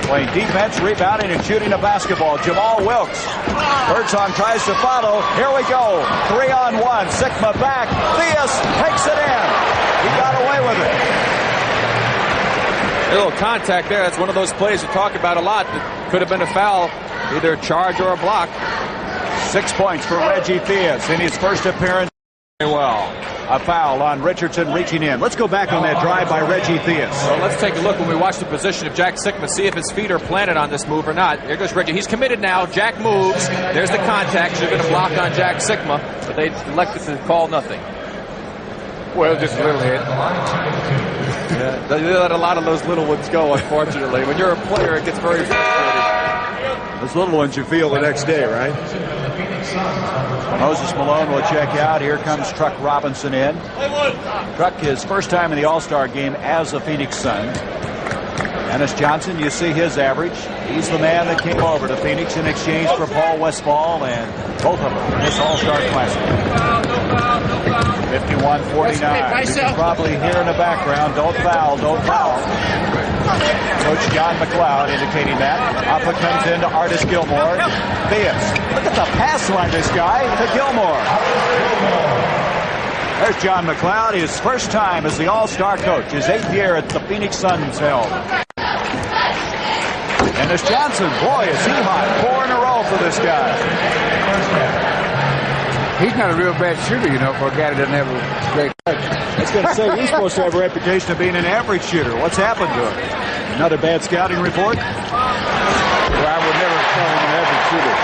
Playing defense, rebounding, and shooting a basketball. Jamal Wilkes. Birdsong tries to follow. Here we go. 3-on-1. Sikma back. Theus takes it in. He got away with it. A little contact there. That's one of those plays we talk about a lot. That could have been a foul, either a charge or a block. 6 points for Reggie Theus in his first appearance. Very well. A foul on Richardson reaching in. Let's go back on that drive by Reggie Theus. Well, let's take a look when we watch the position of Jack Sikma, see if his feet are planted on this move or not. Here goes Reggie. He's committed now. Jack moves. There's the contact. Should have been a block on Jack Sikma, but they elected to call nothing. Well, just a little hit. Yeah, they let a lot of those little ones go, unfortunately. When you're a player, it gets very frustrating. Those little ones you feel the next day, right? Moses Malone will check out. Here comes Truck Robinson in. Truck, his first time in the All-Star game as a Phoenix Sun. Dennis Johnson, you see his average. He's the man that came over to Phoenix in exchange for Paul Westphal, and both of them in this All-Star Classic. 51-49. You can probably hear in the background, don't foul, don't foul. Coach John McLeod indicating that. Oppa comes into Artis Gilmore. Theus. Look at the pass line, this guy, to Gilmore. There's John McLeod, his first time as the All-Star coach, his 8th year at the Phoenix Suns held. Dennis Johnson, boy, is he hot. 4 in a row for this guy. He's not a real bad shooter, you know, for a guy that doesn't have a great touch. I was going to say, he's supposed to have a reputation of being an average shooter. What's happened to him? Another bad scouting report? Well, I would never call him an average shooter.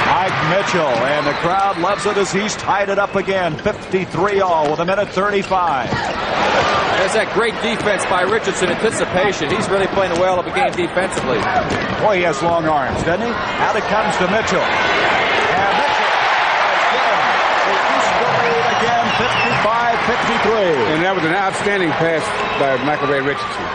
Mike Mitchell, and the crowd loves it as he's tied it up again. 53-all with 1:35. There's that great defense by Richardson. Anticipation. He's really playing a well of a game defensively. Boy, he has long arms, doesn't he? Out it comes to Mitchell. And Mitchell again. The East will lead again, 55-53. And that was an outstanding pass by Michael Ray Richardson.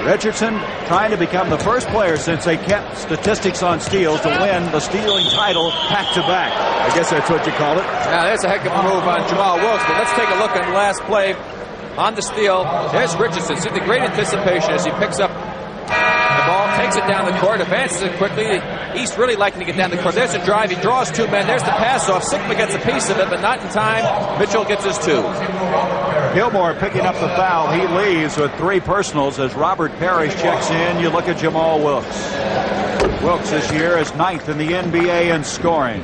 Richardson trying to become the first player since they kept statistics on steals to win the stealing title back-to-back. I guess that's what you call it. Now, there's a heck of a move on Jamal Wilkes, but let's take a look at the last play on the steal. There's Richardson. See the great anticipation as he picks up the ball, takes it down the court, advances it quickly. East really liking to get down the court. There's a drive. He draws 2 men. There's the pass off. Sigma gets a piece of it, but not in time. Mitchell gets his 2. Gilmore picking up the foul. He leaves with 3 personals as Robert Parrish checks in. You look at Jamal Wilkes. Wilkes this year is 9th in the NBA in scoring.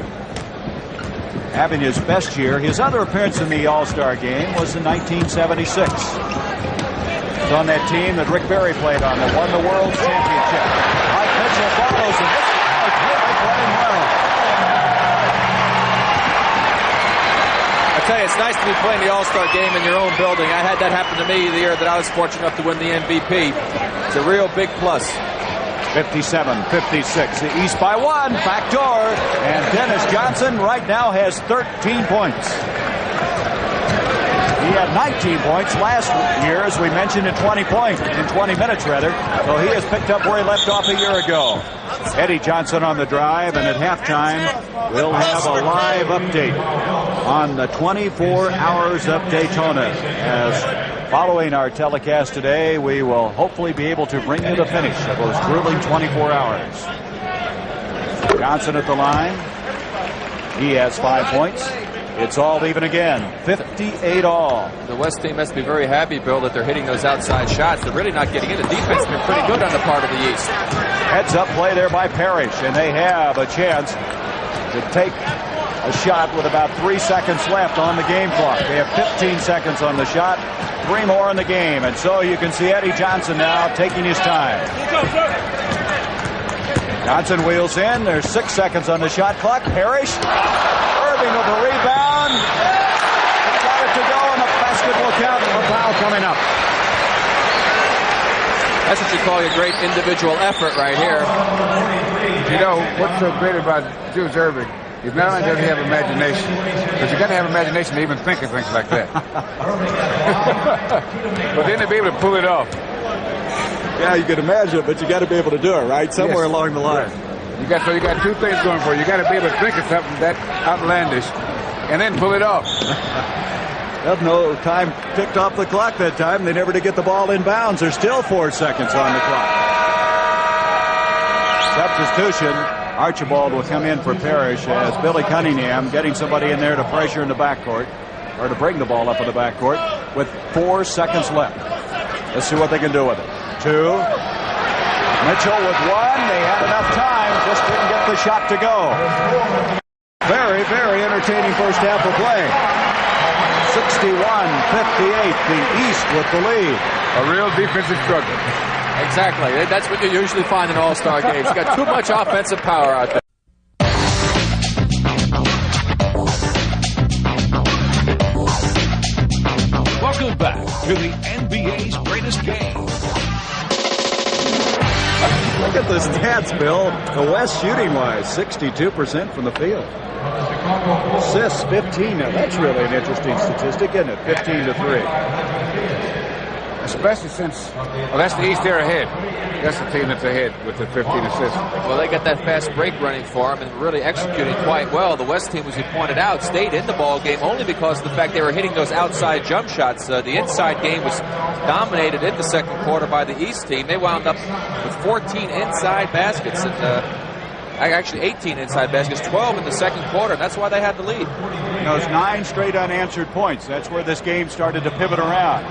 Having his best year. His other appearance in the All-Star game was in 1976. He's on that team that Rick Barry played on that won the World Championship. Mike Mitchell follows, and this guy is really playing well. I tell you, it's nice to be playing the All-Star game in your own building. I had that happen to me the year that I was fortunate enough to win the MVP. It's a real big plus. 57-56. The East by 1. Backdoor. And Dennis Johnson right now has 13 points. He had 19 points last year, as we mentioned, in 20 minutes rather. So he has picked up where he left off a year ago. Eddie Johnson on the drive, and at halftime, we'll have a live update on the 24 Hours of Daytona. As following our telecast today, we will hopefully be able to bring you the finish of those grueling 24 hours. Johnson at the line. He has 5 points. It's all even again, 58-all. The West team has to be very happy, Bill, that they're hitting those outside shots. They're really not getting in. The defense has been pretty good on the part of the East. Heads-up play there by Parrish, and they have a chance to take a shot with about 3 seconds left on the game clock. They have 15 seconds on the shot, 3 more in the game, and so you can see Eddie Johnson now taking his time. Johnson wheels in. There's 6 seconds on the shot clock. Parrish. Irving with the rebound. Got it to go, and the basket will count. A foul coming up. That's what you call your great individual effort right here. You know, what's so great about Jules Irving is not only does he have imagination, but you got to have imagination to even think of things like that. But then to be able to pull it off. Yeah, you can imagine it, but you got to be able to do it, right? Somewhere along the line. You got 2 things going for you. You got to be able to think of something that outlandish and then pull it off. Well, no time ticked off the clock that time. They never did get the ball in bounds. There's still 4 seconds on the clock. Substitution. Archibald will come in for Parrish as Billy Cunningham getting somebody in there to pressure in the backcourt, or to bring the ball up in the backcourt with 4 seconds left. Let's see what they can do with it. 2. Mitchell with 1. They had enough time, just didn't get the shot to go. Very, very entertaining first half of play. 61-58, the East with the lead. A real defensive struggle. Exactly. That's what you usually find in All-Star games. You got too much offensive power out there. Welcome back to the NBA's greatest game. Look at the stats, Bill. The West shooting-wise, 62% from the field. Assists, 15. Now, that's really an interesting statistic, isn't it? 15-3. Especially since, well, that's the East there ahead. That's the team that's ahead with the 15 assists. Well, they got that fast break running for them and really executing quite well. The West team, as you pointed out, stayed in the ball game only because of the fact they were hitting those outside jump shots. The inside game was dominated in the second quarter by the East team. They wound up with 14 inside baskets and actually 18 inside baskets, 12 in the second quarter, and that's why they had the lead. Those 9 straight unanswered points. That's where this game started to pivot around.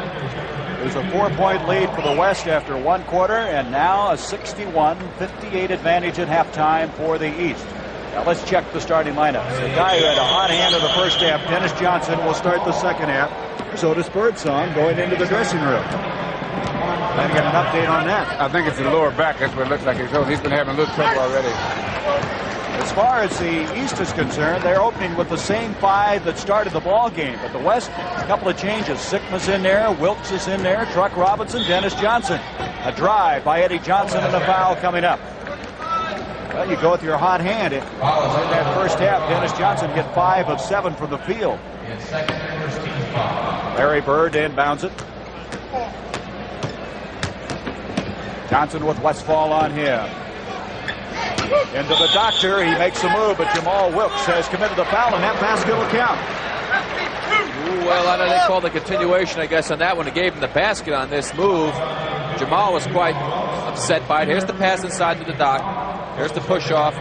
There's a 4-point lead for the West after one quarter, and now a 61-58 advantage at halftime for the East. Now let's check the starting lineups. The guy who had a hot hand in the first half, Dennis Johnson, will start the second half. Here's Otis Birdsong going into the dressing room. Trying to get an update on that. I think it's the lower back. That's what it looks like. He's been having a little trouble already. As far as the East is concerned, they're opening with the same five that started the ball game. But the West, a couple of changes. Sigma's in there, Wilkes is in there, Truck Robinson, Dennis Johnson. A drive by Eddie Johnson and a foul coming up. Well, you go with your hot hand. In that first half, Dennis Johnson hit 5 of 7 from the field. Larry Bird inbounds it. Johnson with Westfall on him. Into the doctor, he makes a move, but Jamal Wilkes has committed a foul, and that basket will count. Well, I know they called the continuation, I guess, on that one. It gave him the basket on this move. Jamal was quite upset by it. Here's the pass inside to the dock. Here's the push-off.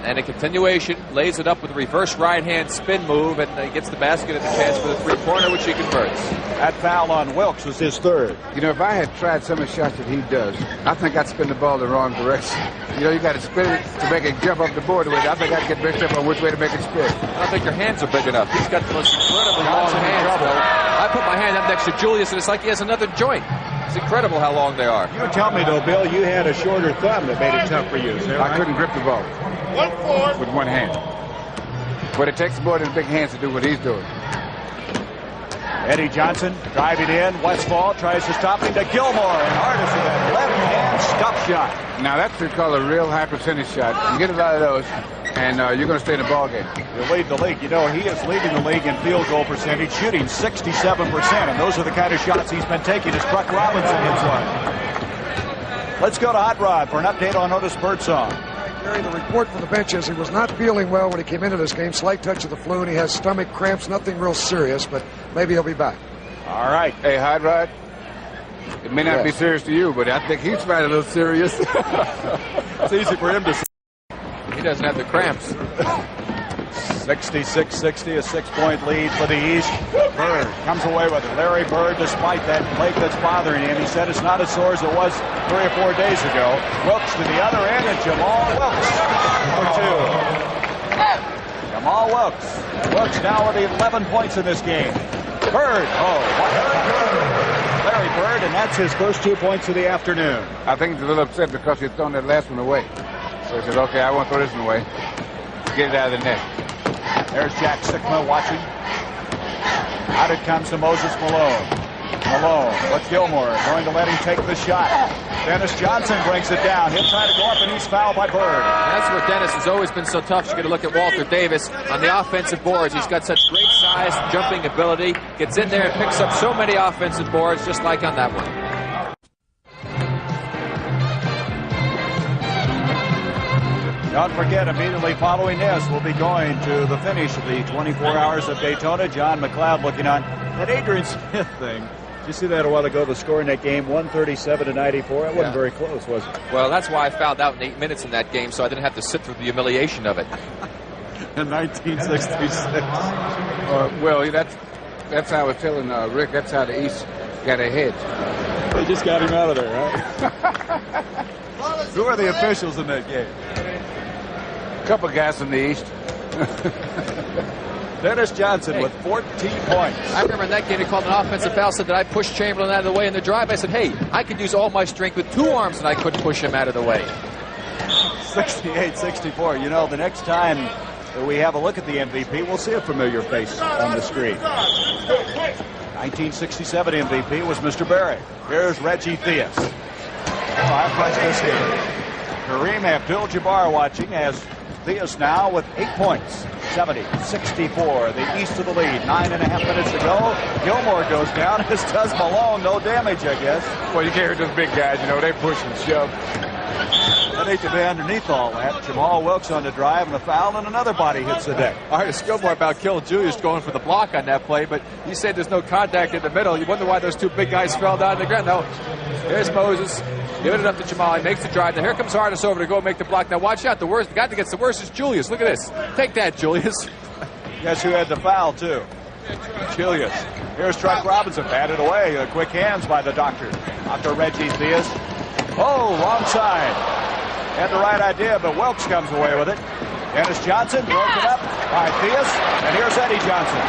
And a continuation, lays it up with a reverse right-hand spin move, and he gets the basket and the chance for the three-pointer, which he converts. That foul on Wilkes was his third. You know, if I had tried some of the shots that he does, I think I'd spin the ball the wrong direction. You know, you got to spin it to make it jump up the board. I think I'd get mixed up on which way to make it spin. I don't think your hands are big enough. He's got the most incredibly long hands. I put my hand up next to Julius, and it's like he has another joint. It's incredible how long they are. You tell me, though, Bill, you had a shorter thumb that made it tough for you. I couldn't grip the ball with one hand. But it takes more than big hands to do what he's doing. Eddie Johnson driving in. Westfall tries to stop him to Gilmore, and hardest with that left-hand stop shot. Now, that's what we call a real high-percentage shot. You get a lot of those, and you're going to stay in the ball game. You lead the league. You know, he is leading the league in field goal percentage, shooting 67%, and those are the kind of shots he's been taking as Truck Robinson hits one. Let's go to Hot Rod for an update on Otis Birdsong. Gary, the report from the bench is he was not feeling well when he came into this game. Slight touch of the flu, and he has stomach cramps. Nothing real serious, but maybe he'll be back. All right. Hey, Hot Rod, it may not be serious to you, but I think he's trying a little serious. It's easy for him to say. He doesn't have the cramps. 66-60, a 6-point lead for the East. Bird comes away with it. Larry Bird, despite that leg that's bothering him, he said it's not as sore as it was 3 or 4 days ago. Wilkes to the other end, and Jamal Wilkes for 2. Jamal Wilkes. Wilkes now with 11 points in this game. Bird, Larry Bird, and that's his first 2 points of the afternoon. I think he's a little upset because he's thrown that last one away. So he said, okay, I won't throw this one away. Get it out of the net. There's Jack Sigma watching. Out it comes to Moses Malone. Malone with Gilmore going to let him take the shot. Dennis Johnson brings it down. He'll try to go up, and he's fouled by Bird. That's where Dennis has always been so tough. You're going to look at Walter Davis on the offensive boards. He's got such great size, jumping ability. Gets in there and picks up so many offensive boards, just like on that one. Don't forget, immediately following this, we'll be going to the finish of the 24 Hours of Daytona. John McLeod looking on. That Adrian Smith thing, did you see that a while ago, the score in that game, 137-94? It wasn't very close, was it? Well, that's why I fouled out in 8 minutes in that game, so I didn't have to sit through the humiliation of it. In 1966. Well, that's how I was telling Rick, that's how the East got ahead. They just got him out of there, right? Who are the officials in that game? Couple guys from the East. Dennis Johnson with 14 points. I remember in that game, they called an offensive foul, said that I pushed Chamberlain out of the way in the drive. I said, hey, I could use all my strength with 2 arms, and I couldn't push him out of the way. 68-64. You know, the next time that we have a look at the MVP, we'll see a familiar face on the screen. 1967 MVP was Mr. Barry. Here's Reggie Theus. I've watched this game. Kareem Abdul-Jabbar watching as Theus now with 8 points. 70-64, the East of the lead. 9.5 minutes to go. Gilmore goes down, as does Malone. No damage, I guess. Well, you can't hurt those big guys. You know, they push and shove. I'd hate to be underneath all that. Jamal Wilkes on the drive and a foul, and another body hits the deck. I heard a Skillmore about Kill Julius going for the block on that play, but you said there's no contact in the middle. You wonder why those 2 big guys fell down on the ground. No, here's Moses. Giving it up to Jamal. He makes the drive. Now here comes Hardis over to go make the block. Now watch out. The guy that gets the worst is Julius. Look at this. Take that, Julius. Guess who had the foul, too? Chilius. Here's Truck Robinson, batted away. Quick hands by the doctor. Dr. Reggie Theus. Oh, wrong side. Had the right idea, but Wilkes comes away with it. Dennis Johnson broken up by Theus, and here's Eddie Johnson.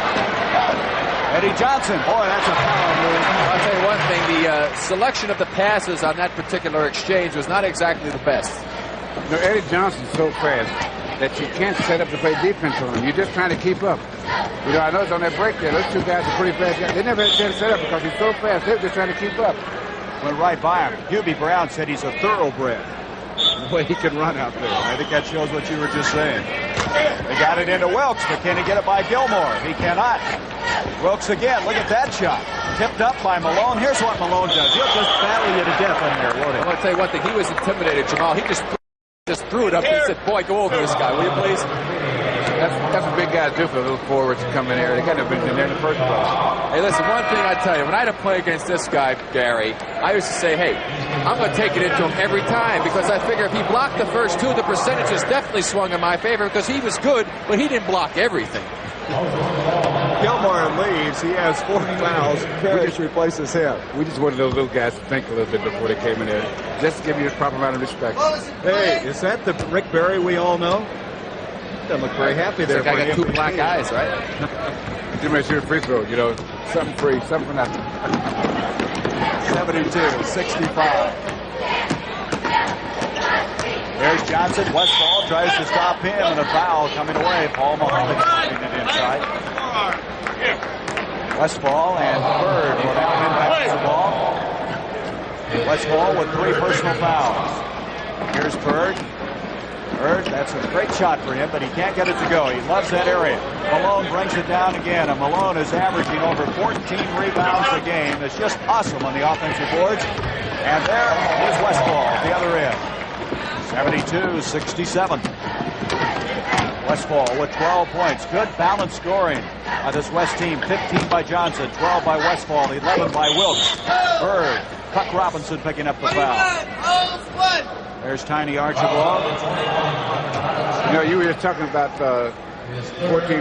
Eddie Johnson, boy, that's a power move. I'll tell you one thing, the selection of the passes on that particular exchange was not exactly the best. You know, Eddie Johnson's so fast that you can't set up to play defense on him. You're just trying to keep up. You know, I noticed on that break there, those two guys are pretty fast. They never had a chance to set up because he's so fast. They were just trying to keep up. Went right by him. Hubie Brown said he's a thoroughbred. The way he can run out there. I think that shows what you were just saying. They got it into Wilkes, but can he get it by Gilmore? He cannot. Wilkes again. Look at that shot. Tipped up by Malone. Here's what Malone does. He'll just battle you to death in there, won't he? I'm going to tell you one thing. He was intimidated, Jamal. He just threw it up and said, boy, go over this guy, will you please? That's what big guys do for the little forwards to come in there. They got to have been in there in the first place. Hey, listen, one thing I tell you, when I had to play against this guy, Gary, I used to say, hey, I'm going to take it into him every time because I figure if he blocked the first two, the percentages definitely swung in my favor because he was good, but he didn't block everything. Gilmore leaves. He has 4 fouls. Parrish replaces him. We just wanted those little guys to think a little bit before they came in there. Just to give you the proper amount of respect. Hey, is that the Rick Barry we all know? Doesn't look very happy there. I got 2 black eyes, right? You may shoot a free throw, you know. Something free, something for nothing. 72-65. There's Johnson. Westfall tries to stop him, and a foul coming away. Paul Mahoney putting it inside. Westfall and Bird will now impact the ball. Westfall with 3 personal fouls. Here's Bird. Bird, that's a great shot for him, but he can't get it to go. He loves that area. Malone brings it down again, and Malone is averaging over 14 rebounds a game. It's just awesome on the offensive boards. And there is Westfall at the other end. 72-67. Westfall with 12 points. Good balanced scoring by this West team. 15 by Johnson, 12 by Westfall, 11 by Wilkes. Bird, Puck Robinson picking up the foul. There's Tiny Archibald. You know, you were just talking about 14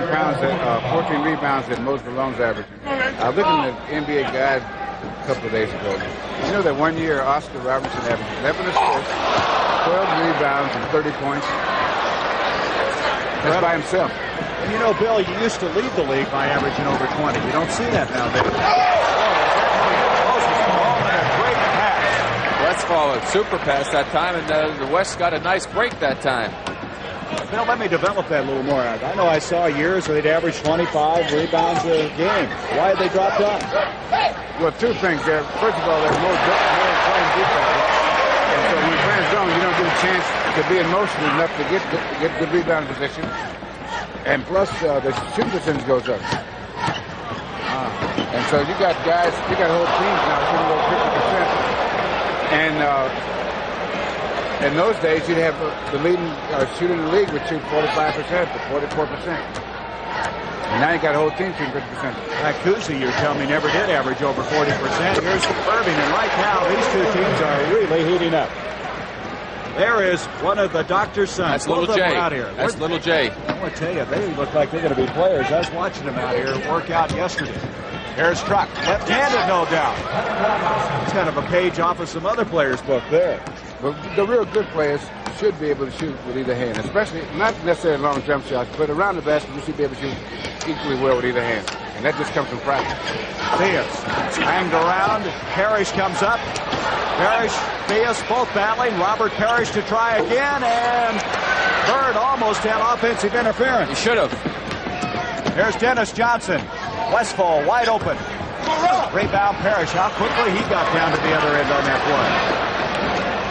rebounds that most Malone's averaging. I was looking at NBA Guide a couple of days ago. You know that one year Oscar Robertson averaged 11 assists, 12 rebounds, and 30 points. That's by himself. And you know, Bill, you used to lead the league by averaging over 20. You don't see that nowadays. Westfall a super pass that time, and the West got a nice break that time. Bill, let me develop that a little more. I know I saw years where they'd average 25 rebounds a game. Why did they drop down? Well, 2 things there. First of all, there's more playing defense. And so when you're playing zone, you don't get a chance to be in motion enough to get the rebound position. And plus, the shooting percentage goes up. And so you got guys, you got whole teams now shooting over 50%. And in those days, you'd have the leading shooter in the league would shoot 45% to 44%. And now you got a whole team shooting 50%. Kuzi, you're telling me, never did average over 40%. Here's Irving, and right now these 2 teams are really heating up. There is one of the doctor's sons. That's Little J. Out here. That's Little J. I want to tell you, they look like they're going to be players. I was watching them out here work out yesterday. Here's Truck. Left-handed, no doubt. It's kind of a page off of some other players' book there. But the real good players should be able to shoot with either hand, especially not necessarily long jump shots, but around the basket you should be able to shoot equally well with either hand. And that just comes from practice. Theus hanged around. Parrish comes up. Parrish, Theus both battling. Robert Parrish to try again, and Bird almost had offensive interference. He should have. Here's Dennis Johnson. Westfall wide open. Rebound Parrish. How quickly he got down to the other end on that play.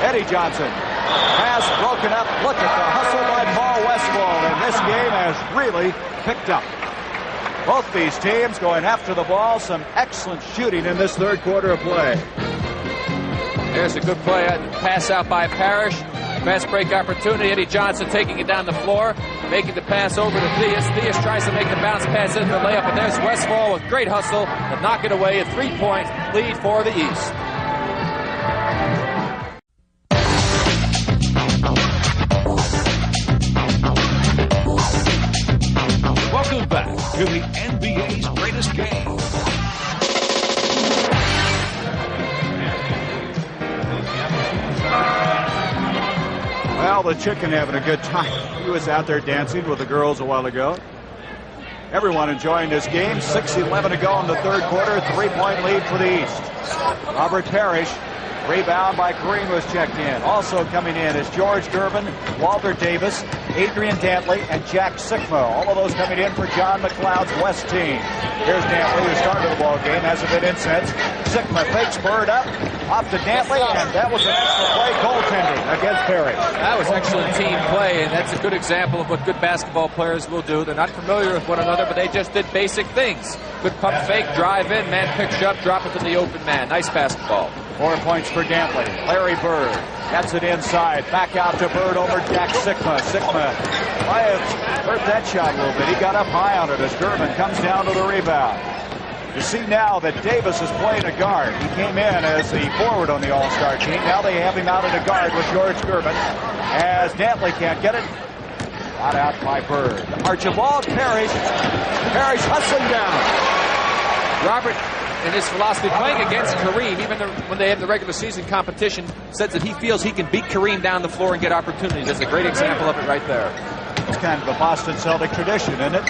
Eddie Johnson. Pass broken up. Look at the hustle by Paul Westfall, and this game has really picked up. Both these teams going after the ball. Some excellent shooting in this 3rd quarter of play. There's a good play. Pass out by Parrish. Fast break opportunity. Eddie Johnson taking it down the floor, making the pass over to Theus. Theus tries to make the bounce pass into the layup, and there's Westfall with great hustle to knock it away. A 3-point lead for the East. Welcome back to the NBA's greatest the chicken having a good time. He was out there dancing with the girls a while ago. Everyone enjoying this game. 6:11 to go in the third quarter. 3-point lead for the East. Robert Parrish. Rebound by Kareem was checked in. Also coming in is George Gervin, Walter Davis, Adrian Dantley, and Jack Sikma. All of those coming in for John McLeod's West team. Here's Dantley, who started the ball game, hasn't been in since. Sikma fakes Bird up, off to Dantley, and that was an excellent play, goaltending against Perry. That was excellent team play, and that's a good example of what good basketball players will do. They're not familiar with one another, but they just did basic things. Good pump fake, drive in, man picks you up, drop it to the open man. Nice basketball. 4 points for Dantley. Larry Bird gets it inside. Back out to Bird over Jack Sikma. Sikma might have hurt that shot a little bit. He got up high on it as Gervin comes down to the rebound. You see now that Davis is playing a guard. He came in as the forward on the All-Star team. Now they have him out at a guard with George Gervin. As Dantley can't get it. Got out by Bird. Archibald Parrish. Parrish hustling down. Robert, in his philosophy, playing against Kareem, even when they have the regular season competition, says that he feels he can beat Kareem down the floor and get opportunities. That's a great example of it right there. It's kind of a Boston Celtic tradition, isn't it?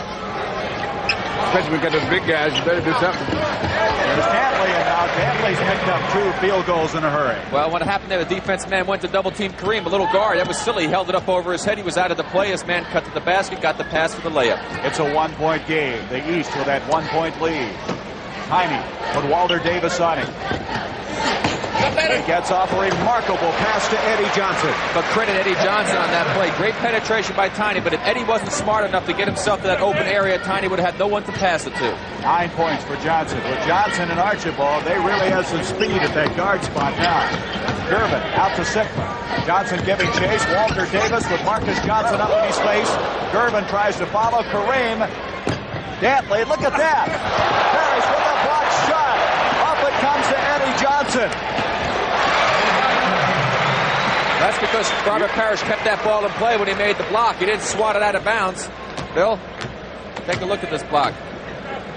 Especially when we got those big guys, you better do something. There's Dantley, and now Dantley's picked up 2 field goals in a hurry. Well, what happened there, the defensive man went to double-team Kareem, a little guard. That was silly. He held it up over his head. He was out of the play. His man cut to the basket, got the pass for the layup. It's a 1-point game. The East with that 1-point lead. Tiny with Walter Davis on him. He gets off a remarkable pass to Eddie Johnson. But credit Eddie Johnson on that play. Great penetration by Tiny, but if Eddie wasn't smart enough to get himself to that open area, Tiny would have had no one to pass it to. 9 points for Johnson. With Johnson and Archibald, they really have some speed at that guard spot now. Gervin out to Sikma. Johnson giving chase. Walter Davis with Marcus Johnson up in his face. Gervin tries to follow Kareem. Dantley, look at that. Parrish with a blocked shot. Up it comes to Eddie Johnson. That's because Robert Parrish kept that ball in play when he made the block. He didn't swat it out of bounds. Bill, take a look at this block.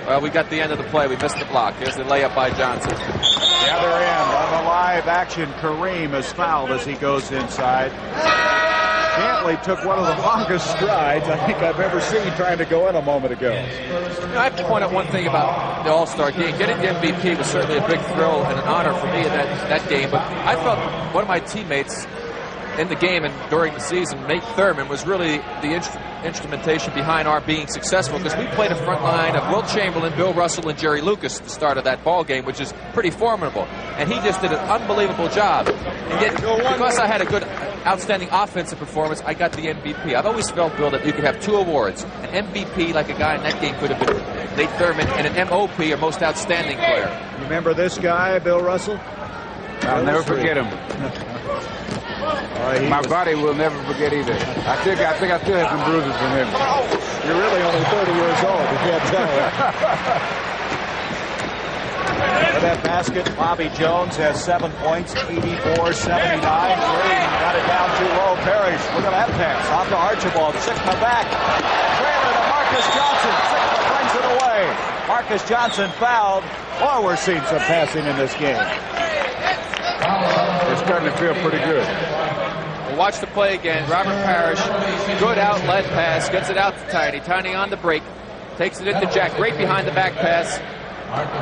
Well, we got the end of the play. We missed the block. Here's the layup by Johnson. The other end on the live action. Kareem is fouled as he goes inside. Dantley took one of the longest strides I think I've ever seen trying to go in a moment ago. I have to point out one thing about the All-Star game. Getting the MVP was certainly a big thrill and an honor for me in that game, but I felt one of my teammates in the game and during the season, Nate Thurman, was really the instrumentation behind our being successful, because we played a front line of Wilt Chamberlain, Bill Russell, and Jerry Lucas at the start of that ball game, which is pretty formidable. And he just did an unbelievable job. And yet, because I had a good, outstanding offensive performance, I got the MVP. I've always felt, Bill, that you could have 2 awards. An MVP, like a guy in that game could have been Nate Thurman, and an MOP, or most outstanding player. Remember this guy, Bill Russell? I'll never forget him. My body will never forget either. I think I still have some bruises from him. You're really only 30 years old, you can't tell. For that basket, Bobby Jones has 7 points, 84-79. Green got it down too low. Parrish, look at that pass. Off to Archibald. Sikma back. Trailer to Marcus Johnson. Sikma brings it away. Marcus Johnson fouled. Oh, we're seeing some passing in this game. It's starting to feel pretty good. We'll watch the play again. Robert Parrish, good outlet pass, gets it out to Tiny. Tiny on the break, takes it into Jack, right behind the back pass.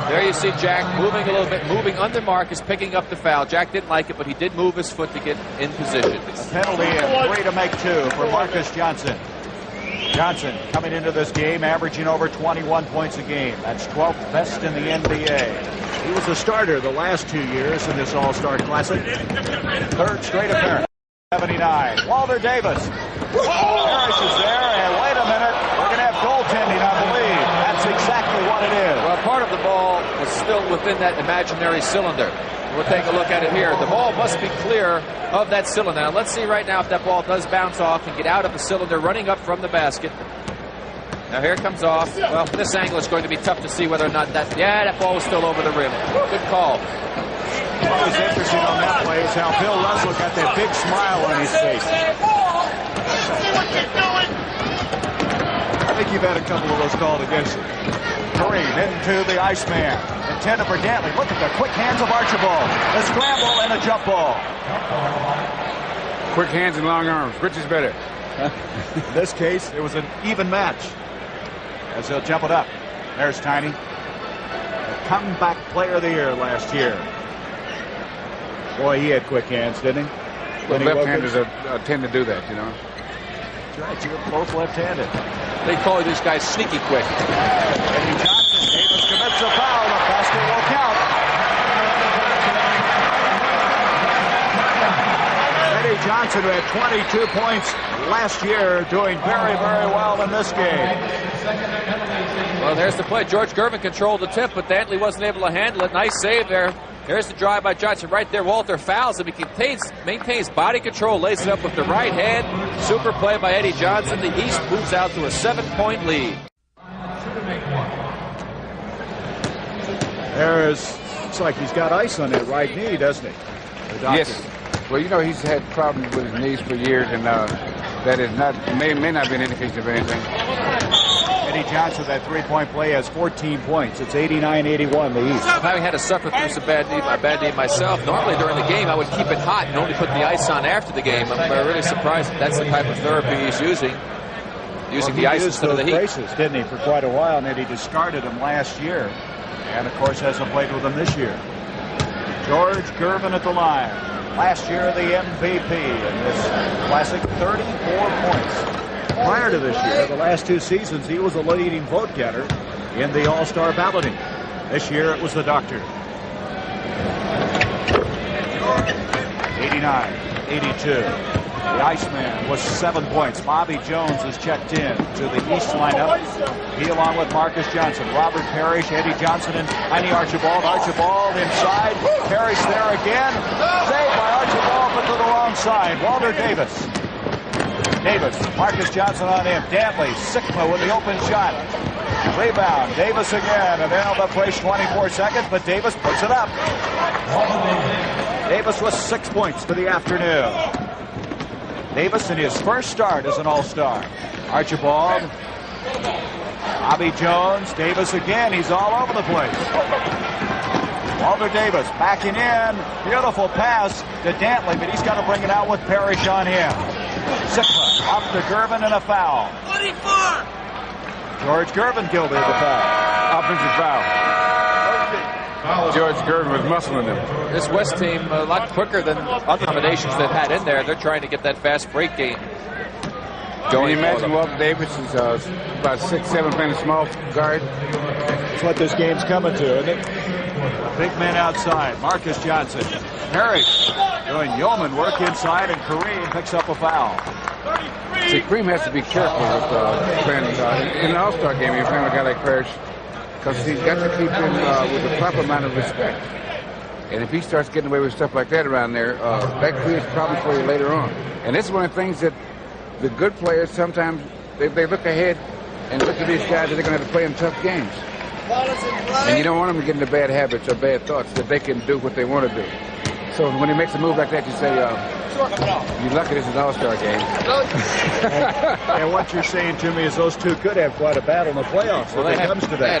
There you see Jack moving a little bit, moving under Marcus, picking up the foul. Jack didn't like it, but he did move his foot to get in position. A penalty and 3 to make 2 for Marcus Johnson. Johnson coming into this game averaging over 21 points a game. That's 12th best in the NBA. He was a starter the last 2 years in this All-Star Classic. 3rd straight appearance. 79. Walter Davis. Parrish is there, and wait a minute. We're going to have goaltending, I believe. That's exactly what it is. Well, part of the ball was still within that imaginary cylinder. We'll take a look at it here. The ball must be clear of that cylinder. Now, let's see right now if that ball does bounce off and get out of the cylinder, running up from the basket. Now, here it comes off. Well, this angle is going to be tough to see whether or not that... Yeah, that ball was still over the rim. Good call. What was interesting on that play is how Bill Russell got that big smile on his face. I think you've had a couple of those called against you. Kareem into the Iceman. Intended for Dantley. Look at the quick hands of Archibald. A scramble and a jump ball. Quick hands and long arms. Which is better? In this case, it was an even match. As they'll jump it up. There's Tiny. The comeback player of the year last year. Boy, he had quick hands, didn't he? Well, left-handers tend to do that, you know. That's right. You're both left-handed. They call these guys sneaky quick. Eddie Johnson. Davis commits a foul. The basket will count. Eddie Johnson, who had 22 points last year, doing very, very well in this game. Well, there's the play. George Gervin controlled the tip, but Dantley wasn't able to handle it. Nice save there. There's the drive by Johnson right there. Walter fouls him. He maintains body control, lays it up with the right hand. Super play by Eddie Johnson. The East moves out to a 7-point lead. Looks like he's got ice on that right knee, doesn't he? Yes. Well, you know, he's had problems with his knees for years, and that is may not be an indication of anything. Eddie Johnson, that three-point play, has 14 points. It's 89-81, the East. Having had to suffer through some bad knee myself, normally during the game I would keep it hot and only put the ice on after the game. I'm really surprised that's the type of therapy he's using. Using the ice instead of the heat. Braces, didn't he, for quite a while, and then he discarded them last year. And, of course, hasn't played with them this year. George Gervin at the line. Last year, the MVP in this classic, 34 points. Prior to this year, the last two seasons, he was the leading vote getter in the All-Star balloting. This year, it was the Doctor. 89-82. The Iceman was 7 points. Bobby Jones is checked in to the East lineup. He along with Marcus Johnson, Robert Parrish, Eddie Johnson, and Tiny Archibald. Archibald inside. Parrish there again. Saved by Archibald, but to the wrong side. Walter Davis. Marcus Johnson on him. Dantley, Sikma with the open shot. Rebound. Davis again. And they'll play 24 seconds, but Davis puts it up. Davis with 6 points for the afternoon. Davis in his first start as an All-Star. Archibald. Bobby Jones. Davis again. He's all over the place. Walter Davis backing in. Beautiful pass to Dantley, but he's got to bring it out with Parrish on him. Sikma up to Gervin and a foul. 24. George Gervin guilty of the foul. Offensive foul. George Gervin was muscling them. This West team a lot quicker than other combinations they've had in there. They're trying to get that fast break game. Can you imagine Walter Davis is about 6'7", playing a small guard? That's what this game's coming to, isn't it? Big man outside. Marcus Johnson. Parrish doing yeoman work inside, and Kareem picks up a foul. See, Kareem has to be careful with playing in an All-Star game. You're playing with a guy like Parrish, because he's got to keep him with the proper amount of respect. And if he starts getting away with stuff like that around there, that creates problems for you later on. And this is one of the things that the good players sometimes they look ahead and look at these guys that they're going to have to play in tough games. And you don't want them to get into bad habits or bad thoughts, that they can do what they want to do. So when he makes a move like that, you say, you're lucky this is an All-Star game. And what you're saying to me is those two could have quite a battle in the playoffs. Well, they had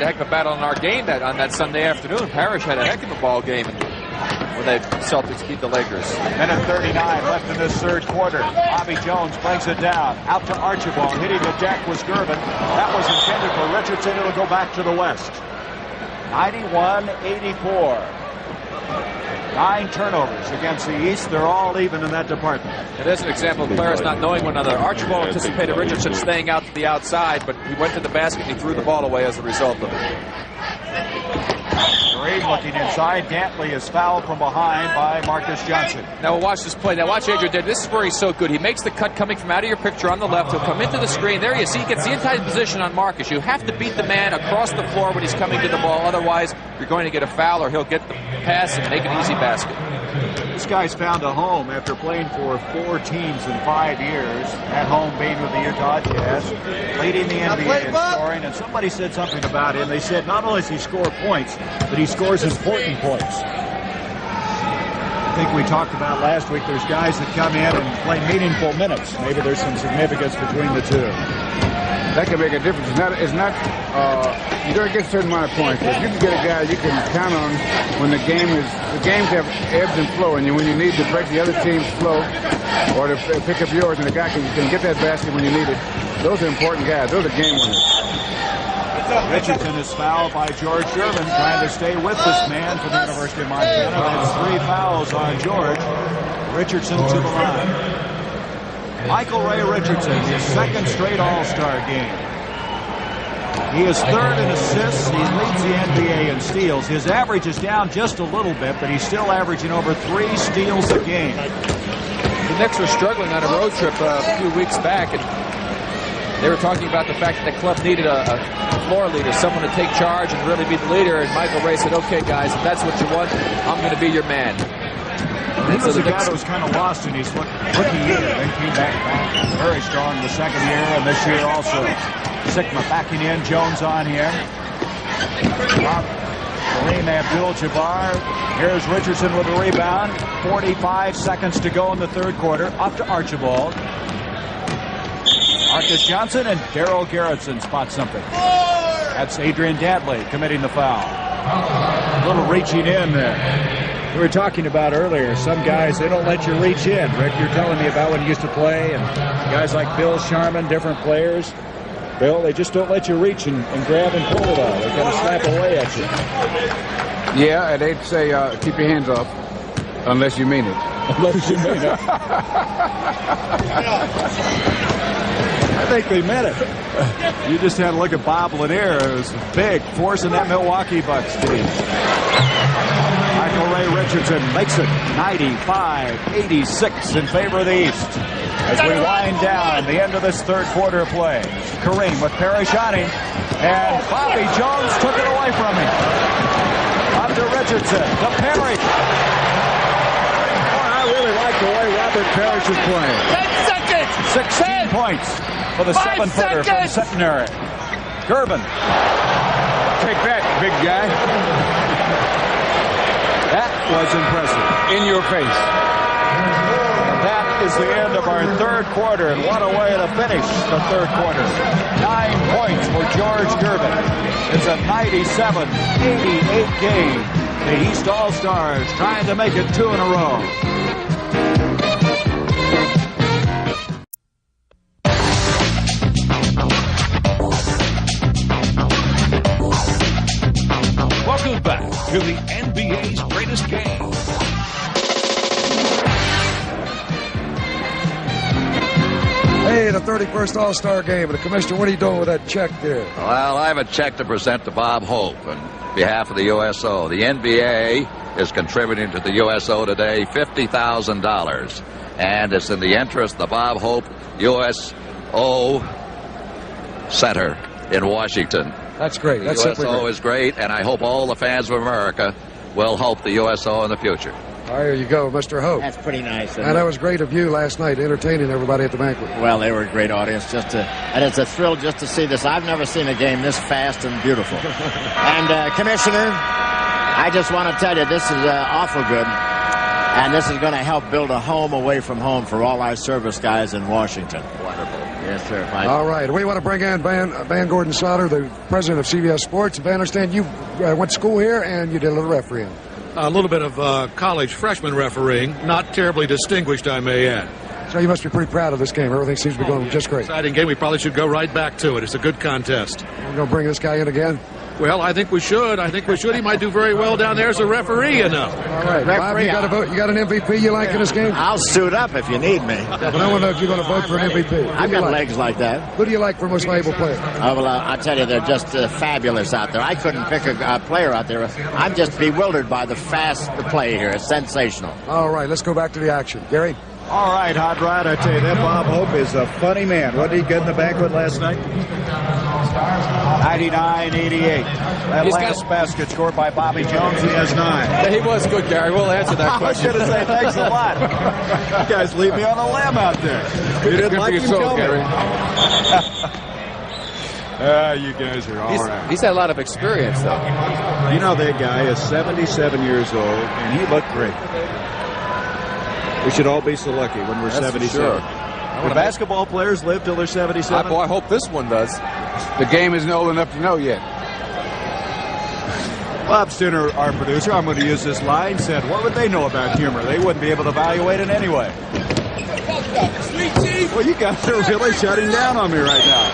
a heck of a battle in our game on that Sunday afternoon. Parrish had a heck of a ball game when the Celtics beat the Lakers. Minute 39 left in this third quarter. Bobby Jones brings it down. Out to Archibald. Hitting the deck was Gervin. That was intended for Richardson. It'll go back to the West. 91-84. 9 turnovers against the East. They're all even in that department. It is an example of players not knowing one another. Archibald anticipated Richardson staying out to the outside, but he went to the basket and he threw the ball away as a result of it. Kareem looking inside. Dantley is fouled from behind by Marcus Johnson. Now we'll watch this play. Now watch Adrian did. This is where he's so good. He makes the cut coming from out of your picture on the left. He'll come into the screen. There you see he gets the inside position on Marcus. You have to beat the man across the floor when he's coming to the ball. Otherwise, you're going to get a foul or he'll get the pass and make an easy basket. This guy's found a home after playing for 4 teams in 5 years. At home being with the Utah Jazz. Leading the NBA in scoring. And somebody said something about him. They said not only does he score points, but he scores important points. I think we talked about last week, there's guys that come in and play meaningful minutes. Maybe there's some significance between the two. that can make a difference. It's not you're going to get a certain amount of points. If you can get a guy you can count on when the games have ebbs and flow, and when you need to break the other team's flow or to pick up yours, and the guy can get that basket when you need it, those are important guys. Those are game winners. Richardson is fouled by George Sherman, trying to stay with this man from the University of Montana. That's 3 fouls on George. Richardson to the line. Michael Ray Richardson, his second straight All-Star game. He is third in assists. He leads the NBA in steals. His average is down just a little bit, but he's still averaging over 3 steals a game. The Knicks were struggling on a road trip a few weeks back, and they were talking about the fact that the club needed a floor leader, someone to take charge and really be the leader. And Michael Ray said, "Okay, guys, if that's what you want, I'm going to be your man." He was a guy that was kind of lost in his rookie year, then came back very strong the second year, and this year also. Sigma backing in, Jones on here. Kareem Abdul-Jabbar. Here's Richardson with a rebound. 45 seconds to go in the third quarter. Up to Archibald. Marcus Johnson and Darryl Garrettson spot something. That's Adrian Dantley committing the foul. A little reaching in there. We were talking about earlier, some guys, they don't let you reach in. Rick, you're telling me about when you used to play, and guys like Bill Sharman, different players. Bill, they just don't let you reach and grab and pull it all. They kind of slap away at you. Yeah, and they'd say, keep your hands off, unless you mean it. Unless you mean it. I think they meant it. You just had to look at Bob Lanier. It was a big force in that Milwaukee Bucks team. Michael Ray Richardson makes it 95-86 in favor of the East. As we wind down the end of this third quarter play. Kareem with Parrish on him. And Bobby Jones took it away from him. Up to Richardson. To Parrish. I really like the way Robert Parrish is playing. 10 seconds. 16 points for the 7-footer from Centenary. Gervin. Take that, big guy. That was impressive. In your face. And that is the end of our third quarter. And what a way to finish the third quarter. 9 points for George Gervin. It's a 97-88 game. The East All-Stars trying to make it 2 in a row. Welcome back to the NBA's greatest game. Hey, the 31st All-Star Game. And the Commissioner, what are you doing with that check there? Well, I have a check to present to Bob Hope on behalf of the USO. The NBA is contributing to the USO today $50,000. And it's in the interest of the Bob Hope USO Center in Washington. That's great. That's the simply USO great. is great, and I hope all the fans of America will help the USO in the future. There you go, Mr. Hope. That's pretty nice. And that was great of you last night, entertaining everybody at the banquet. Well, they were a great audience. And it's a thrill just to see this. I've never seen a game this fast and beautiful. And, Commissioner, I just want to tell you, this is awful good. And this is going to help build a home away from home for all our service guys in Washington. Wonderful. Yes, sir. All right. We want to bring in Van Gordon-Sauter, the president of CBS Sports. Van, I understand you went to school here and you did a little refereeing. A little bit of college freshman refereeing. Not terribly distinguished, I may add. So you must be pretty proud of this game. Everything seems to be going just great. Exciting game. We probably should go right back to it. It's a good contest. We're going to bring this guy in again? Well, I think we should. He might do very well down there as a referee, you know. All right. Bob, you got a vote. You got an MVP you like in this game? I'll suit up if you need me. But I want to know if you're going to vote for an MVP. I've got legs like that. Who do you like for most valuable player? Well, I'll tell you, they're just fabulous out there. I couldn't pick a player out there. I'm just bewildered by the fast play here. It's sensational. All right. Let's go back to the action. Gary? All right, Hot Rod, I tell you, that Bob Hope is a funny man. What did he get in the banquet last night? 99-88. That last basket scored by Bobby Jones, he has 9. Yeah, he was good, Gary. We'll answer that question. I was going to say thanks a lot. You guys leave me on a limb out there. You didn't like him, Gary. You guys are all right. He's had a lot of experience, though. You know, that guy is 77 years old, and he looked great. We should all be so lucky when we're 77. Sure. The basketball players live till they're 77. I hope this one does. The game isn't old enough to know yet. Bob Stinner, our producer, I'm going to use this line, said, what would they know about humor? They wouldn't be able to evaluate it anyway. Well, you guys are really shutting down on me right now.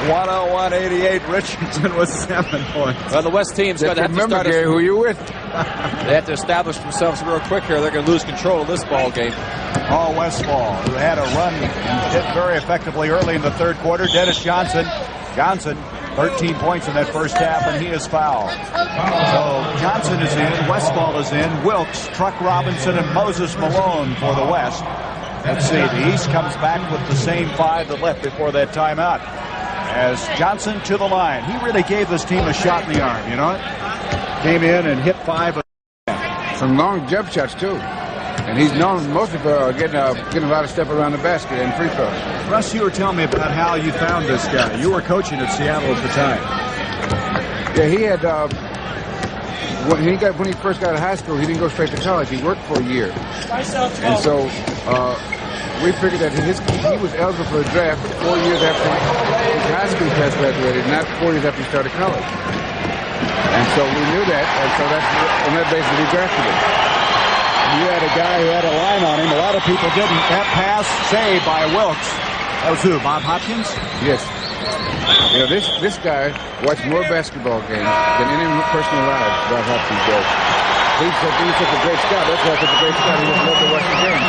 101-88, Richardson with 7 points. Well, the West team's going to have to start. Gary, who you with? They have to establish themselves real quick here. They're going to lose control of this ball game. All Westfall, who had a run and hit very effectively early in the third quarter. Dennis Johnson, 13 points in that first half, and he is fouled. So Johnson is in, Westfall is in, Wilkes, Truck Robinson, and Moses Malone for the West. Let's see, the East comes back with the same 5 that left before that timeout. As Johnson to the line. He really gave this team a shot in the arm, you know it? Came in and hit 5. Some long jump shots, too. And he's known mostly for getting a lot of stuff around the basket and free throws. Russ, you were telling me about how you found this guy. You were coaching at Seattle at the time. Yeah, he had, when he first got out of high school, he didn't go straight to college. He worked for a year. And so we figured that he was eligible for the draft 4 years after his high school class graduated, not 4 years after he started college. And so we knew that, and so on that basis we drafted him. You had a guy who had a line on him. A lot of people didn't. That pass saved by Wilkes. That was who, Bob Hopkins? Yes. You know, this guy watched more basketball games than any person alive, Bob Hopkins does. He's such a great scout. That's why he's such a great scout. He just loved to watch the game.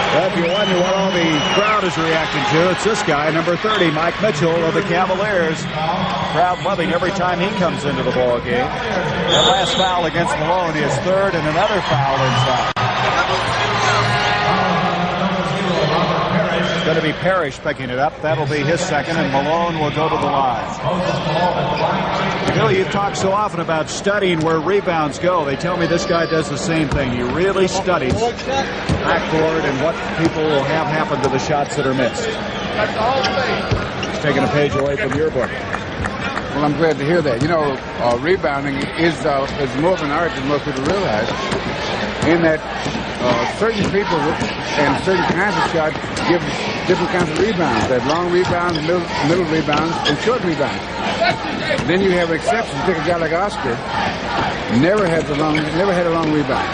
Well, if you wonder what all the crowd is reacting to, it's this guy, number 30, Mike Mitchell of the Cavaliers. Crowd loving every time he comes into the ball game. That last foul against Malone is third, and another foul inside. It's going to be Parrish picking it up. That'll be his second, and Malone will go to the line. Bill, you've talked so often about studying where rebounds go. They tell me this guy does the same thing. He really studies backboard and what people will have happen to the shots that are missed. He's taking a page away from your book. Well, I'm glad to hear that. You know, rebounding is more of an art than most people realize, in that certain people and certain kinds of shots give different kinds of rebounds. They have long rebounds, middle rebounds, and short rebounds. Then you have exceptions. Take a guy like Oscar, never had a long rebound,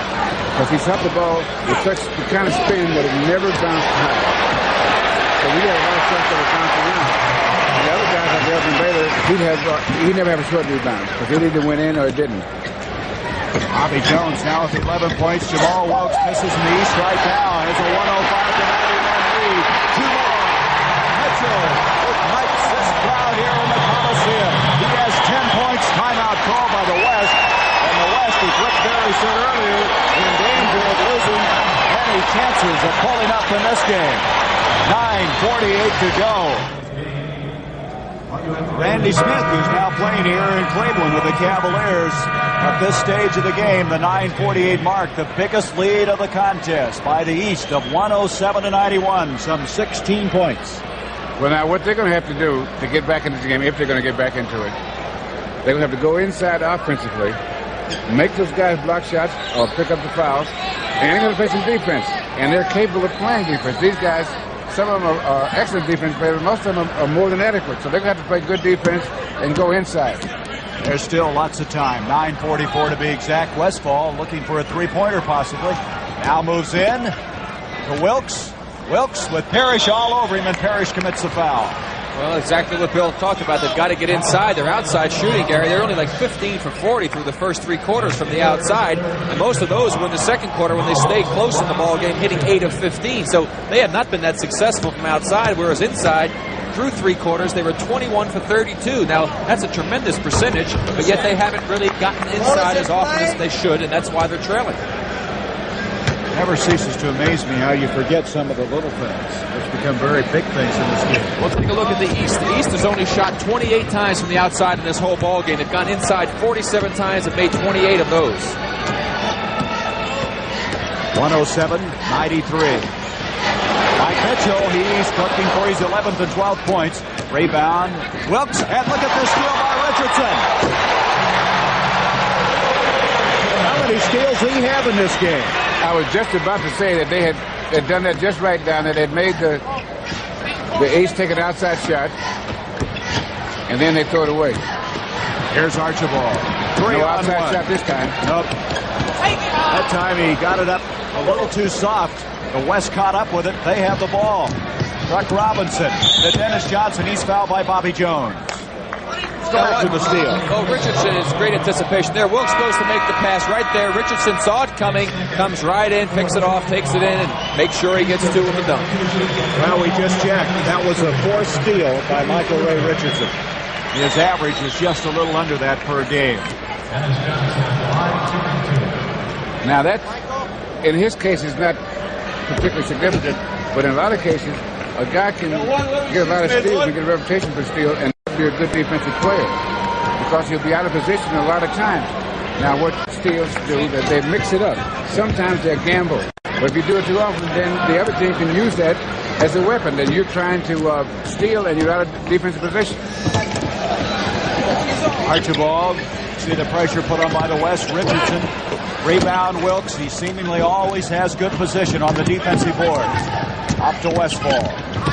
because he shot the ball with such the kind of spin that it never bounced high. So we had a lot of shots that would bounce around. The other guys like Elvin Baylor, he'd never have a short rebound, because it either went in or it didn't. Bobby Jones now with 11 points. Jamal Wilkes misses in the East right now. It's a 105-91 lead. 2 more. Mitchell ignites this crowd here in the Coliseum. He has 10 points. Timeout called by the West. And the West, as Rick Barry said earlier, in danger of losing any chances of pulling up in this game. 9:48 to go. Randy Smith, who's now playing here in Cleveland with the Cavaliers at this stage of the game, the 9:48 mark, the biggest lead of the contest by the East of 107-91, some 16 points. Well, now what they're going to have to do to get back into the game, if they're going to get back into it, they're going to have to go inside offensively, make those guys block shots or pick up the fouls, and they're going to play some defense. And they're capable of playing defense. These guys, some of them are excellent defense players, but most of them are more than adequate. So they're going to have to play good defense and go inside. There's still lots of time. 9:44 to be exact. Westfall looking for a three-pointer possibly. Now moves in to Wilkes. Wilkes with Parrish all over him, and Parrish commits the foul. Well, exactly what Bill talked about. They've got to get inside. They're outside shooting, Gary. They're only like 15 for 40 through the first 3 quarters from the outside. And most of those were in the second quarter when they stayed close in the ball game, hitting 8 of 15. So they have not been that successful from outside, whereas inside, through 3 quarters, they were 21 for 32. Now, that's a tremendous percentage, but yet they haven't really gotten inside as often as they should, and that's why they're trailing. Never ceases to amaze me how you forget some of the little things, which become very big things in this game. Let's take a look at the East. The East has only shot 28 times from the outside in this whole ball game. They've gone inside 47 times and made 28 of those. 107-93. Mike Mitchell, he's looking for his 11th and 12th points. Rebound, Wilkes, and look at this steal by Richardson. How many steals do he have in this game? I was just about to say that they they'd done that just right down there. They'd made the ace take an outside shot, and then they throw it away. Here's Archibald. Three no on outside one. shot this time. Nope. That time he got it up a little too soft. The West caught up with it. They have the ball. Truck Robinson to Dennis Johnson. He's fouled by Bobby Jones. Back to the steal. Oh, Richardson is great anticipation there. Wilkes goes to make the pass right there. Richardson saw it coming, comes right in, picks it off, takes it in, and makes sure he gets two with the dunk. Well, we just checked. That was a fourth steal by Michael Ray Richardson. His average is just a little under that per game. Now that, in his case, is not particularly significant, but in a lot of cases, a guy can get a lot of steals and get a reputation for steal and be a good defensive player because he'll be out of position a lot of times. Now what steals do, that they mix it up. Sometimes they gamble, but if you do it too often, then the other team can use that as a weapon. Then you're trying to steal and you're out of defensive position. Archibald, see the pressure put on by the West. Richardson, rebound Wilkes. He seemingly always has good position on the defensive board. Up to Westfall.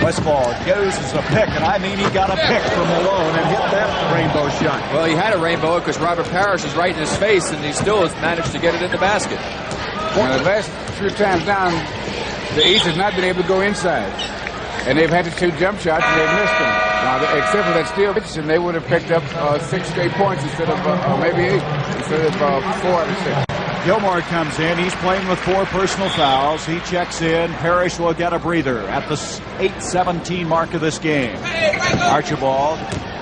Westfall uses a pick, and I mean he got a pick from Malone and hit that rainbow shot. Well, he had a rainbow because Robert Parrish is right in his face, and he still has managed to get it in the basket. Now, the last few times down, the East has not been able to go inside, and they've had to shoot jump shots, and they've missed them. Now, except for that steal, Richardson, they would have picked up 6 straight points instead of maybe 8, instead of 4 out of 6. Gilmore comes in. He's playing with 4 personal fouls. He checks in. Parrish will get a breather at the 8:17 mark of this game. Archibald.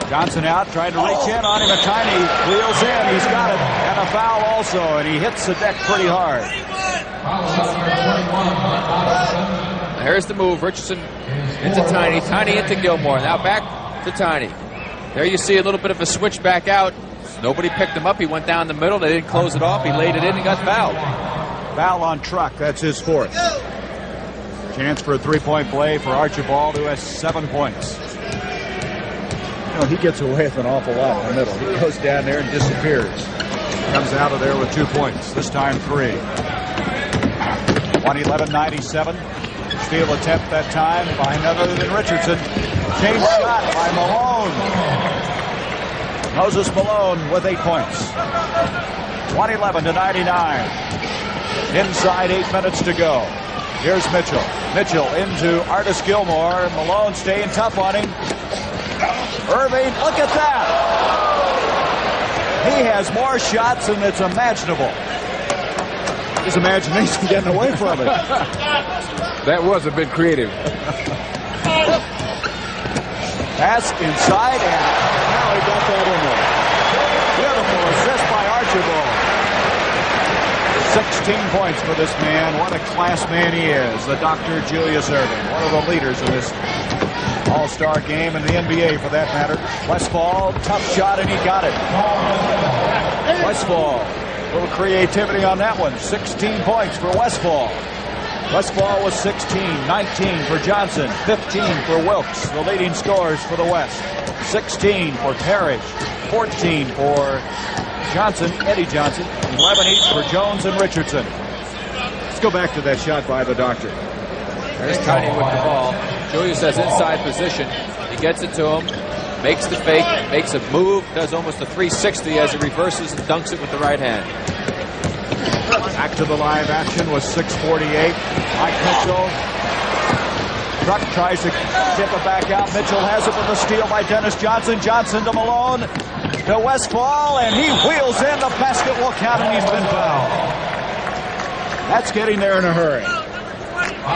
Johnson out, trying to reach in on him. A tiny wheels in. He's got it. And a foul also. And he hits the deck pretty hard. Here's the move. Richardson into Tiny. Tiny into Gilmore. Now back to Tiny. There you see a little bit of a switch back out. Nobody picked him up. He went down the middle. They didn't close it off. He laid it in and got fouled. Foul on Truck. That's his 4th. Chance for a 3-point play for Archibald, who has 7 points. You know, he gets away with an awful lot in the middle. He goes down there and disappears. Comes out of there with 2 points. This time 3. 111-97. Steal attempt that time by none other than Richardson. Change shot by Malone. Moses Malone with 8 points. 111-99. Inside 8 minutes to go. Here's Mitchell. Mitchell into Artis Gilmore. Malone staying tough on him. Irving, look at that. He has more shots than it's imaginable. His imagination getting away from it. That was a bit creative. Pass inside, and now he got that in there. Beautiful assist by Archibald. 16 points for this man. What a class man he is. The Dr. Julius Irving, one of the leaders in this All-Star game in the NBA for that matter. Westfall, tough shot, and he got it. Westfall, a little creativity on that one. 16 points for Westfall. Westfall was 16, 19 for Johnson, 15 for Wilkes, the leading scorers for the West. 16 for Parrish, 14 for Johnson, Eddie Johnson, 11 each for Jones and Richardson. Let's go back to that shot by the Doctor. There's Tiny with the ball. Julius has inside position. He gets it to him, makes the fake, makes a move, does almost a 360 as he reverses and dunks it with the right hand. Back to the live action with 6:48. Mike Mitchell. Truck tries to tip it back out. Mitchell has it with a steal by Dennis Johnson. Johnson to Malone. To Westfall, and he wheels in. The basket will count, and he's been fouled. That's getting there in a hurry.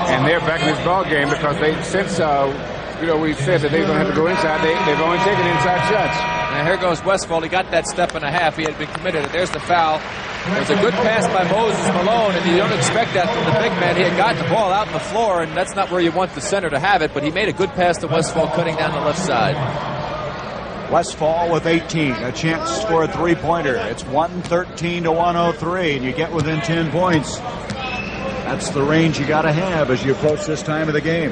And they're back in this ball game because they, since we said that they were going to have to go inside, they've only taken inside shots. Now here goes Westfall. He got that step and a half. He had been committed. There's the foul. There's a good pass by Moses Malone, and you don't expect that from the big man. He had got the ball out on the floor, and that's not where you want the center to have it, but he made a good pass to Westfall cutting down the left side. Westfall with 18, a chance for a three-pointer. It's 113-103, and you get within 10 points. That's the range you got to have as you approach this time of the game.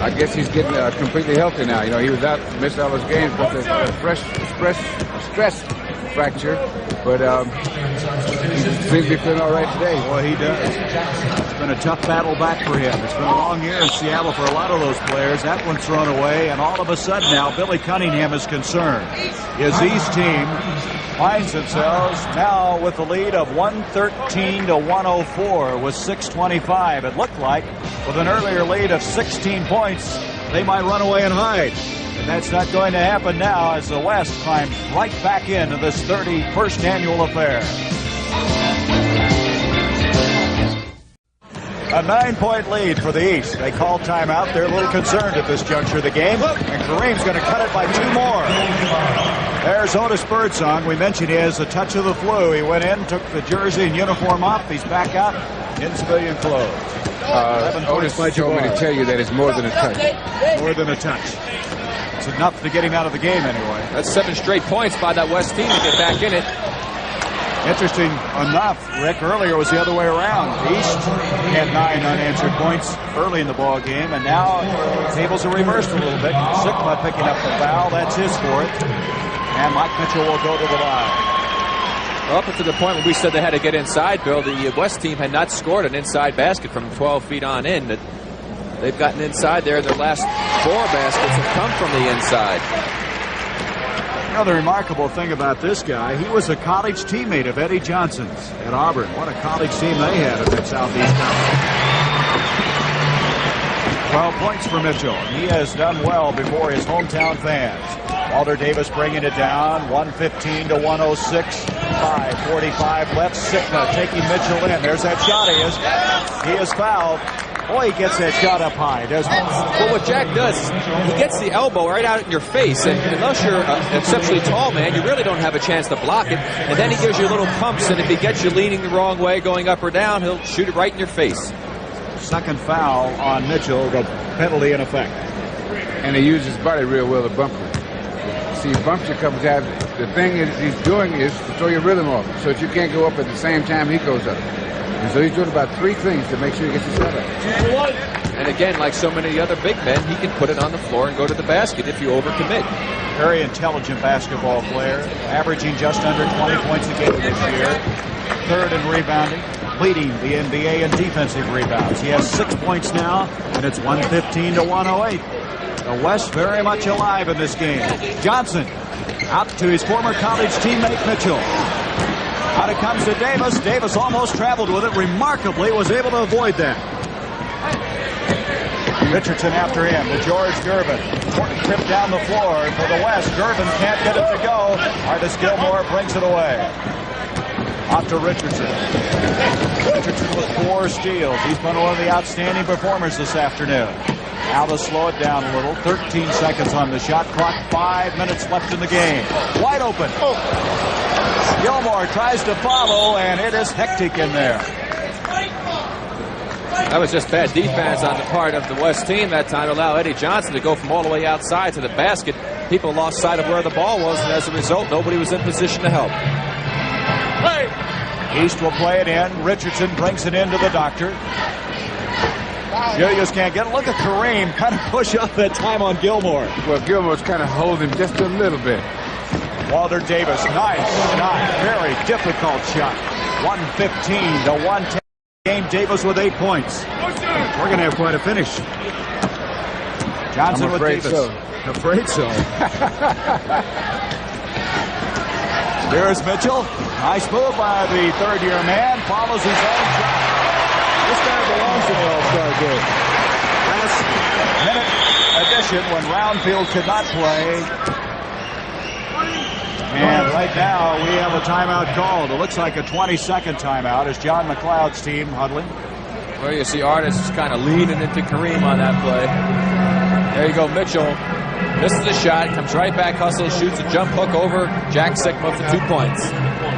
I guess he's getting completely healthy now. You know, he was out, missed all his games with a stress fracture, but he seems to be feeling all right today. Well, he does. It's been a tough battle back for him. It's been a long year in Seattle for a lot of those players. That one's thrown away, and all of a sudden now Billy Cunningham is concerned. His East team finds themselves now with the lead of 113 to 104 with 6:25. It looked like with an earlier lead of 16 points, they might run away and hide. But that's not going to happen now as the West climbs right back into this 31st annual affair. A 9-point lead for the East. They call timeout. They're a little concerned at this juncture of the game. And Kareem's going to cut it by 2 more. There's Otis Birdsong. We mentioned he has a touch of the flu. He went in, took the jersey and uniform off. He's back out in civilian clothes. Otis told me to tell you that it's more than a touch. More than a touch. It's enough to get him out of the game anyway. That's 7 straight points by that West team to get back in it. Interesting enough, Rick, earlier was the other way around. East had 9 unanswered points early in the ball game, and now tables are reversed a little bit. Sigma picking up the foul. That's his fourth. And Mike Mitchell will go to the line. Well, up to the point when we said they had to get inside, Bill, the West team had not scored an inside basket from 12 feet on in. That they've gotten inside there. Their last 4 baskets have come from the inside. You know, the remarkable thing about this guy, he was a college teammate of Eddie Johnson's at Auburn. What a college team they had in that Southeast Conference. 12 points for Mitchell. He has done well before his hometown fans. Walter Davis bringing it down, 115 to 106. 5:45 left. Sigma taking Mitchell in. There's that shot. He is fouled. Boy, he gets that shot up high, doesn't he? Well, what Jack does, he gets the elbow right out in your face, and unless you're an exceptionally tall man, you really don't have a chance to block it. And then he gives you little pumps, and if he gets you leaning the wrong way, going up or down, he'll shoot it right in your face. Second foul on Mitchell, the penalty in effect. And he uses his body real well to bump you. See, he bumps you a couple times. The thing is he's doing is to throw your rhythm off, so that you can't go up at the same time he goes up. And so he's doing about 3 things to make sure he gets his shot up. And again, like so many other big men, he can put it on the floor and go to the basket if you overcommit. Very intelligent basketball player, averaging just under 20 points a game this year. 3rd in rebounding, leading the NBA in defensive rebounds. He has 6 points now, and it's 115 to 108. The West very much alive in this game. Johnson out to his former college teammate Mitchell. Out it comes to Davis. Davis almost traveled with it. Remarkably was able to avoid that. Richardson after him to George Gervin. Important trip down the floor for the West. Gervin can't get it to go. Artis Gilmore brings it away. Off to Richardson. Richardson with 4 steals. He's been one of the outstanding performers this afternoon. Now to slow it down a little. 13 seconds on the shot clock. 5 minutes left in the game. Wide open. Gilmore tries to follow, and it is hectic in there. That was just bad defense on the part of the West team that time. Allow Eddie Johnson to go from all the way outside to the basket. People lost sight of where the ball was, and as a result, nobody was in position to help. East will play it in. Richardson brings it into the doctor. Julius can't get it. Look at Kareem kind of push up that time on Gilmore. Well, Gilmore's kind of holding just a little bit. Walter Davis, nice shot. Very difficult shot. 115 to 110. Game Davis with 8 points. We're going to have quite a finish. Johnson with Davis. So. Afraid so. Here's Mitchell. Nice move by the 3rd-year man. Follows his own shot. This guy belongs in the All-Star game. Last minute addition when Roundfield could not play. And right now we have a timeout called. It looks like a 20-second timeout as John McLeod's team huddling. Well, you see Artis is kind of leaning into Kareem on that play. There you go, Mitchell. Misses the shot, comes right back, hustles, shoots a jump hook over Jack Sigma for 2 points.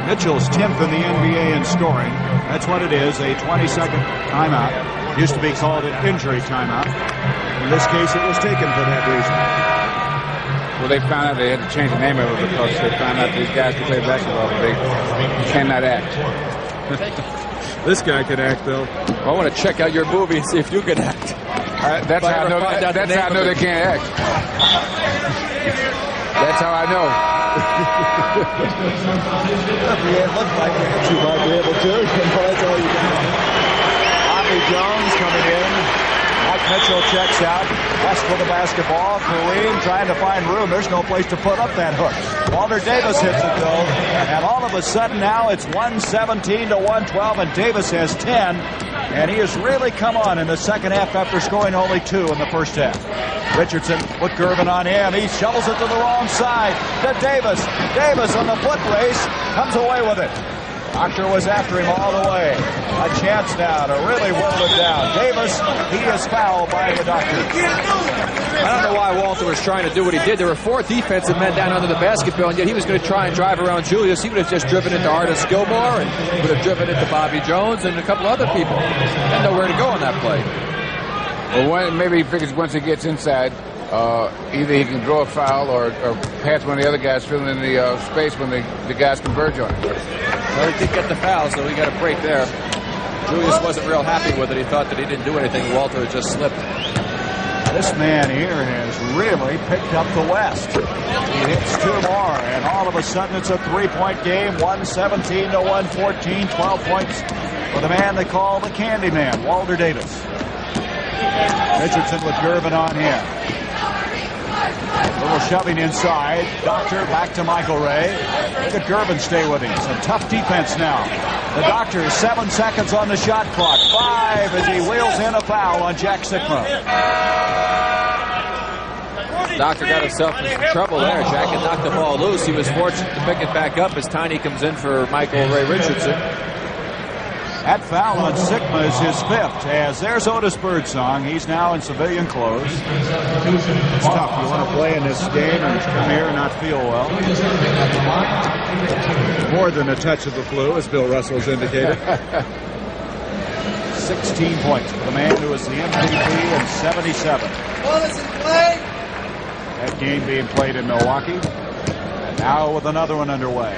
Mitchell's 10th in the NBA in scoring. That's what it is, a 20-second timeout. Used to be called an injury timeout. In this case, it was taken for that reason. Well, they found out they had to change the name of it because they found out these guys can play basketball, but they cannot act. This guy can act, though. Well, I want to check out your movie and see if you can act. That's how I know. That's how I know they can't act. That's how I know. It looked like you might be able to. That's all you got. On Bobby Jones coming in. Mike Mitchell checks out. West with the basketball. Kareem trying to find room. There's no place to put up that hook. Walter Davis hits it, though. And all of a sudden now it's 117 to 112, and Davis has 10. And he has really come on in the second half after scoring only 2 in the first half. Richardson put Gervin on him. He shovels it to the wrong side to Davis. Davis on the foot race comes away with it. Doctor was after him all the way. A chance now to really whittle it down. Davis, he is fouled by the Doctor. I don't know why Walter was trying to do what he did. There were 4 defensive men down under the basketball, and yet he was going to try and drive around Julius. He would have just driven into Artis Gilmore, and would have driven into Bobby Jones and a couple other people. Had nowhere to go on that play. Well, maybe he figures once he gets inside, either he can draw a foul or pass one of the other guys filling in the space when the guys converge on it. Well, he did get the foul, so he got a break there. Julius wasn't real happy with it. He thought that he didn't do anything. Walter had just slipped. This man here has really picked up the West. He hits 2 more, and all of a sudden it's a 3-point game, 117 to 114, 12 points for the man they call the Candyman, Walter Davis. Richardson with Gervin on him. A little shoving inside. Doctor back to Michael Ray. Look at Gervin stay with him. Some tough defense now. The Doctor is 7 seconds on the shot clock. 5 as he wheels in a foul on Jack Sikma. Doctor got himself in trouble there. Jack had knocked the ball loose. He was fortunate to pick it back up as Tiny comes in for Michael Ray Richardson. That foul on Sikma is his 5th, as there's Otis Birdsong. He's now in civilian clothes. It's tough. You want to play in this game and come here and not feel well. More than a touch of the flu, as Bill Russell's indicated. 16 points for the man who was the MVP in 77. That game being played in Milwaukee. And now with another one underway.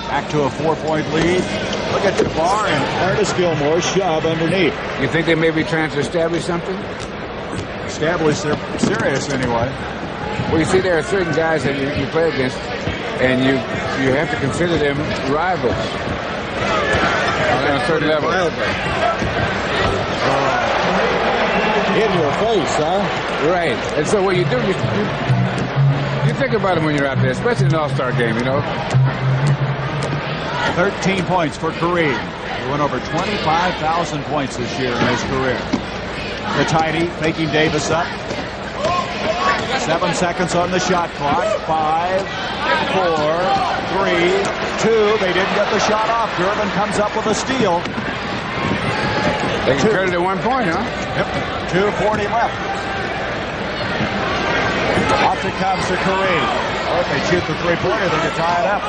Back to a 4-point lead. Look at Jabbar and Artis Gilmore shove underneath. You think they may be trying to establish something? Establish they're serious anyway. Well, you see, there are certain guys that you play against, and you have to consider them rivals on a certain level. In your face, huh? Right. And so what you do, you think about them when you're out there, especially in an all-star game, you know. 13 points for Kareem. He went over 25,000 points this year in his career. The Tiny faking Davis up. 7 seconds on the shot clock. 5, 4, 3, 2. They didn't get the shot off. Gervin comes up with a steal. They can turn it at 1 point, huh? Yep. 2:40 left. Off it comes to Kareem. Oh, if they shoot the 3-pointer, they can tie it up.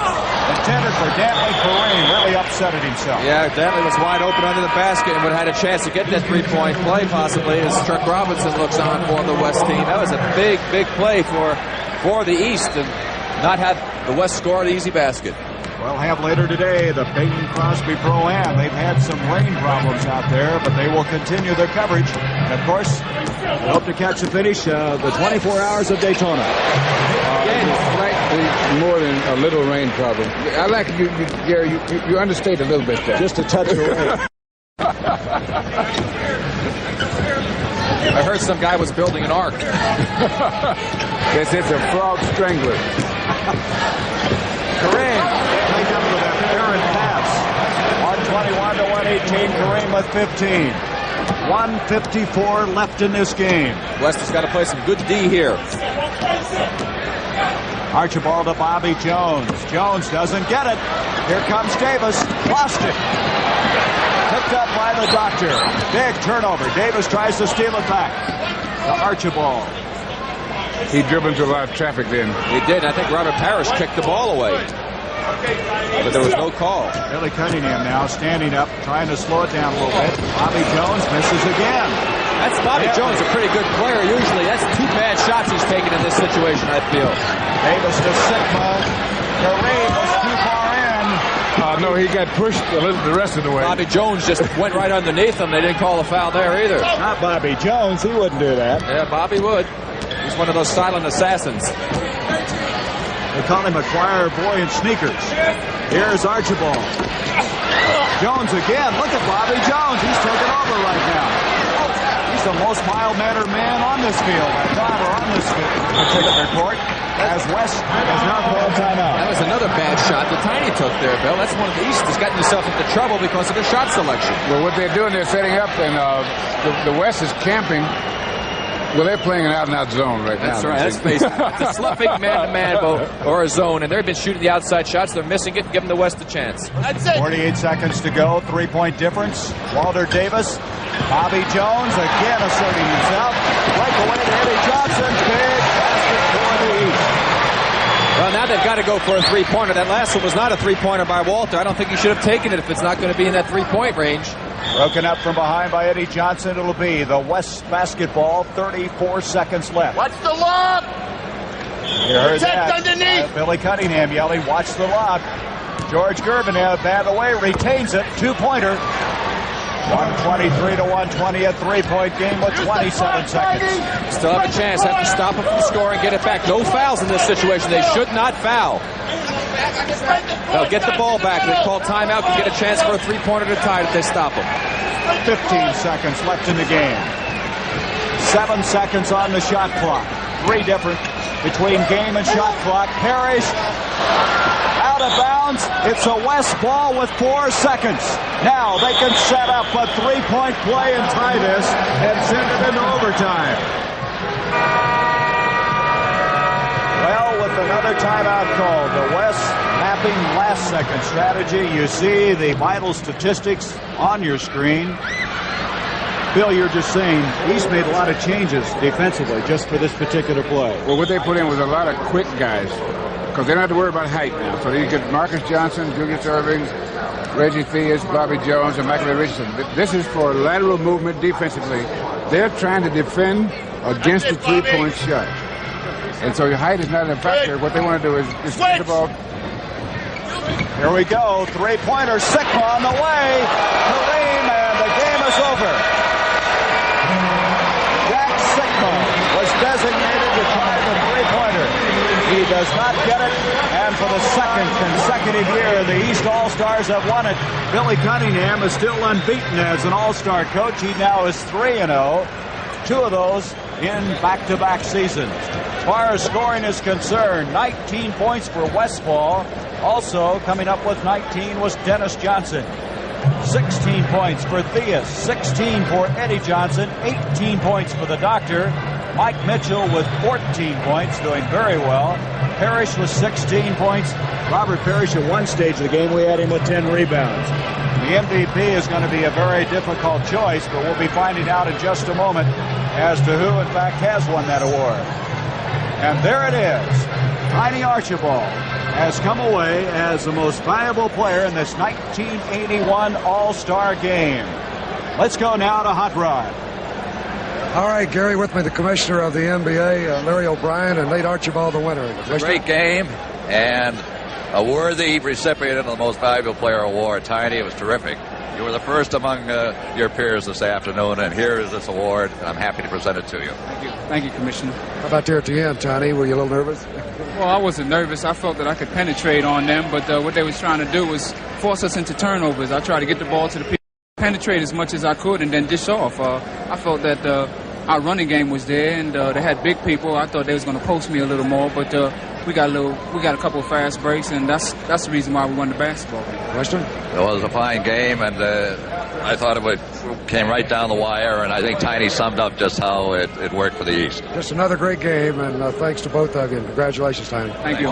Intended for Dantley. Kareem really upsetted himself. Yeah, Dantley was wide open under the basket and would have had a chance to get that 3-point play possibly as Chuck Robinson looks on for the West team. That was a big, big play for the East and not have the West score the easy basket. We'll have later today the Peyton Crosby Pro-Am. They've had some rain problems out there, but they will continue their coverage. And, of course, we hope to catch the finish the 24 Hours of Daytona. Slightly more than a little rain problem. I like you Gary, you understate a little bit there. Just a touch of rain. I heard some guy was building an ark. Guess it's a frog strangler. Kareem. With that errant pass. 121 to 118. Kareem with 15. 154 left in this game. West has got to play some good D here. Archibald to Bobby Jones. Jones doesn't get it. Here comes Davis. Lost it. Picked up by the Doctor. Big turnover. Davis tries to steal it back to Archibald. He dribbled into a lot of traffic then. He did. I think Robert Parrish kicked the ball away. But there was no call. Billy Cunningham now standing up, trying to slow it down a little bit. Bobby Jones misses again. That's Bobby Jones, a pretty good player usually. That's 2 bad shots he's taken in this situation, I feel. Davis to Sikma. Kareem was too far in. No, he got pushed the rest of the way. Bobby Jones just went right underneath him. They didn't call a foul there either. Not Bobby Jones. He wouldn't do that. Yeah, Bobby would. He's one of those silent assassins. They call him a choir boy in sneakers. Here's Archibald. Jones again. Look at Bobby Jones. He's taking over right now. He's the most mild-mannered man on this field. I thought, or on this field. The ticket report, as West has now called timeout. That was another bad shot that Tiny took there, Bill. That's one of the East has gotten himself into trouble because of his shot selection. Well, what they're doing, they're setting up, and the West is camping. Well, they're playing an out-and-out zone right now. That's right. That's basically it's a slumping man-to-man or a zone, and they've been shooting the outside shots. They're missing it, giving the West a chance. That's it. 48 seconds to go. 3-point difference. Walter Davis. Bobby Jones again asserting himself. Right away to Eddie Johnson. Big basket for the East. Well, now they've got to go for a three-pointer. That last one was not a three-pointer by Walter. I don't think he should have taken it if it's not going to be in that three-point range. Broken up from behind by Eddie Johnson. It'll be the West basketball. 34 seconds left. Watch the lob. You heard Protect that. underneath. Billy Cunningham yelling, watch the lob. George Gervin bat away, retains it. Two-pointer. 123 to 120, a three-point game with 27 seconds. Still have a chance. Have to stop him from scoring, get it back. No fouls in this situation. They should not foul. They'll get the ball back. They call timeout to get a chance for a three-pointer to tie if they stop him. 15 seconds left in the game. 7 seconds on the shot clock. 3 different between game and shot clock. Parrish out of bounds. It's a West ball with 4 seconds. Now they can set up a three-point play and tie this and send it into overtime. Well, with another timeout called, the West mapping last-second strategy. You see the vital statistics on your screen. Bill, you're just saying East made a lot of changes defensively just for this particular play. Well, what they put in was a lot of quick guys because they don't have to worry about height now. So you get Marcus Johnson, Julius Irving, Reggie Theus, Bobby Jones, and Michael Richardson. This is for lateral movement defensively. They're trying to defend against the three-point shot. And so your height is not a factor. What they want to do is get the ball. Here we go. Three-pointer, Sigma on the way. Kareem, and the game is over. Jack Sigma was designated to try the three-pointer. He does not get it, and for the second consecutive year, the East All-Stars have won it. Billy Cunningham is still unbeaten as an All-Star coach. He now is 3-0. 2 of those in back-to-back seasons. As far as scoring is concerned, 19 points for Westfall. Also coming up with 19 was Dennis Johnson. 16 points for Theus, 16 for Eddie Johnson, 18 points for the Doctor. Mike Mitchell with 14 points, doing very well. Parrish with 16 points. Robert Parrish at one stage of the game, we had him with 10 rebounds. The MVP is going to be a very difficult choice, but we'll be finding out in just a moment as to who, in fact, has won that award. And there it is. Tiny Archibald has come away as the most valuable player in this 1981 All-Star game. Let's go now to Hot Rod. All right, Gary, with me, the commissioner of the NBA, Larry O'Brien, and Nate Archibald, the winner. Great game, and a worthy recipient of the Most Valuable Player Award. Tiny, it was terrific. You were the first among your peers this afternoon, and here is this award. I'm happy to present it to you. Thank you. Thank you, Commissioner. How about there at the end, Tiny? Were you a little nervous? Well, I wasn't nervous. I felt that I could penetrate on them, but what they was trying to do was force us into turnovers. I tried to get the ball to the people, penetrate as much as I could, and then dish off. I felt that our running game was there, and they had big people. I thought they was going to post me a little more, but we got a couple of fast breaks, and that's the reason why we won the basketball game. Question? It was a fine game, and I thought it came right down the wire, and I think Tiny summed up just how it worked for the East. Just another great game, and thanks to both of you. Congratulations, Tiny. Thank you.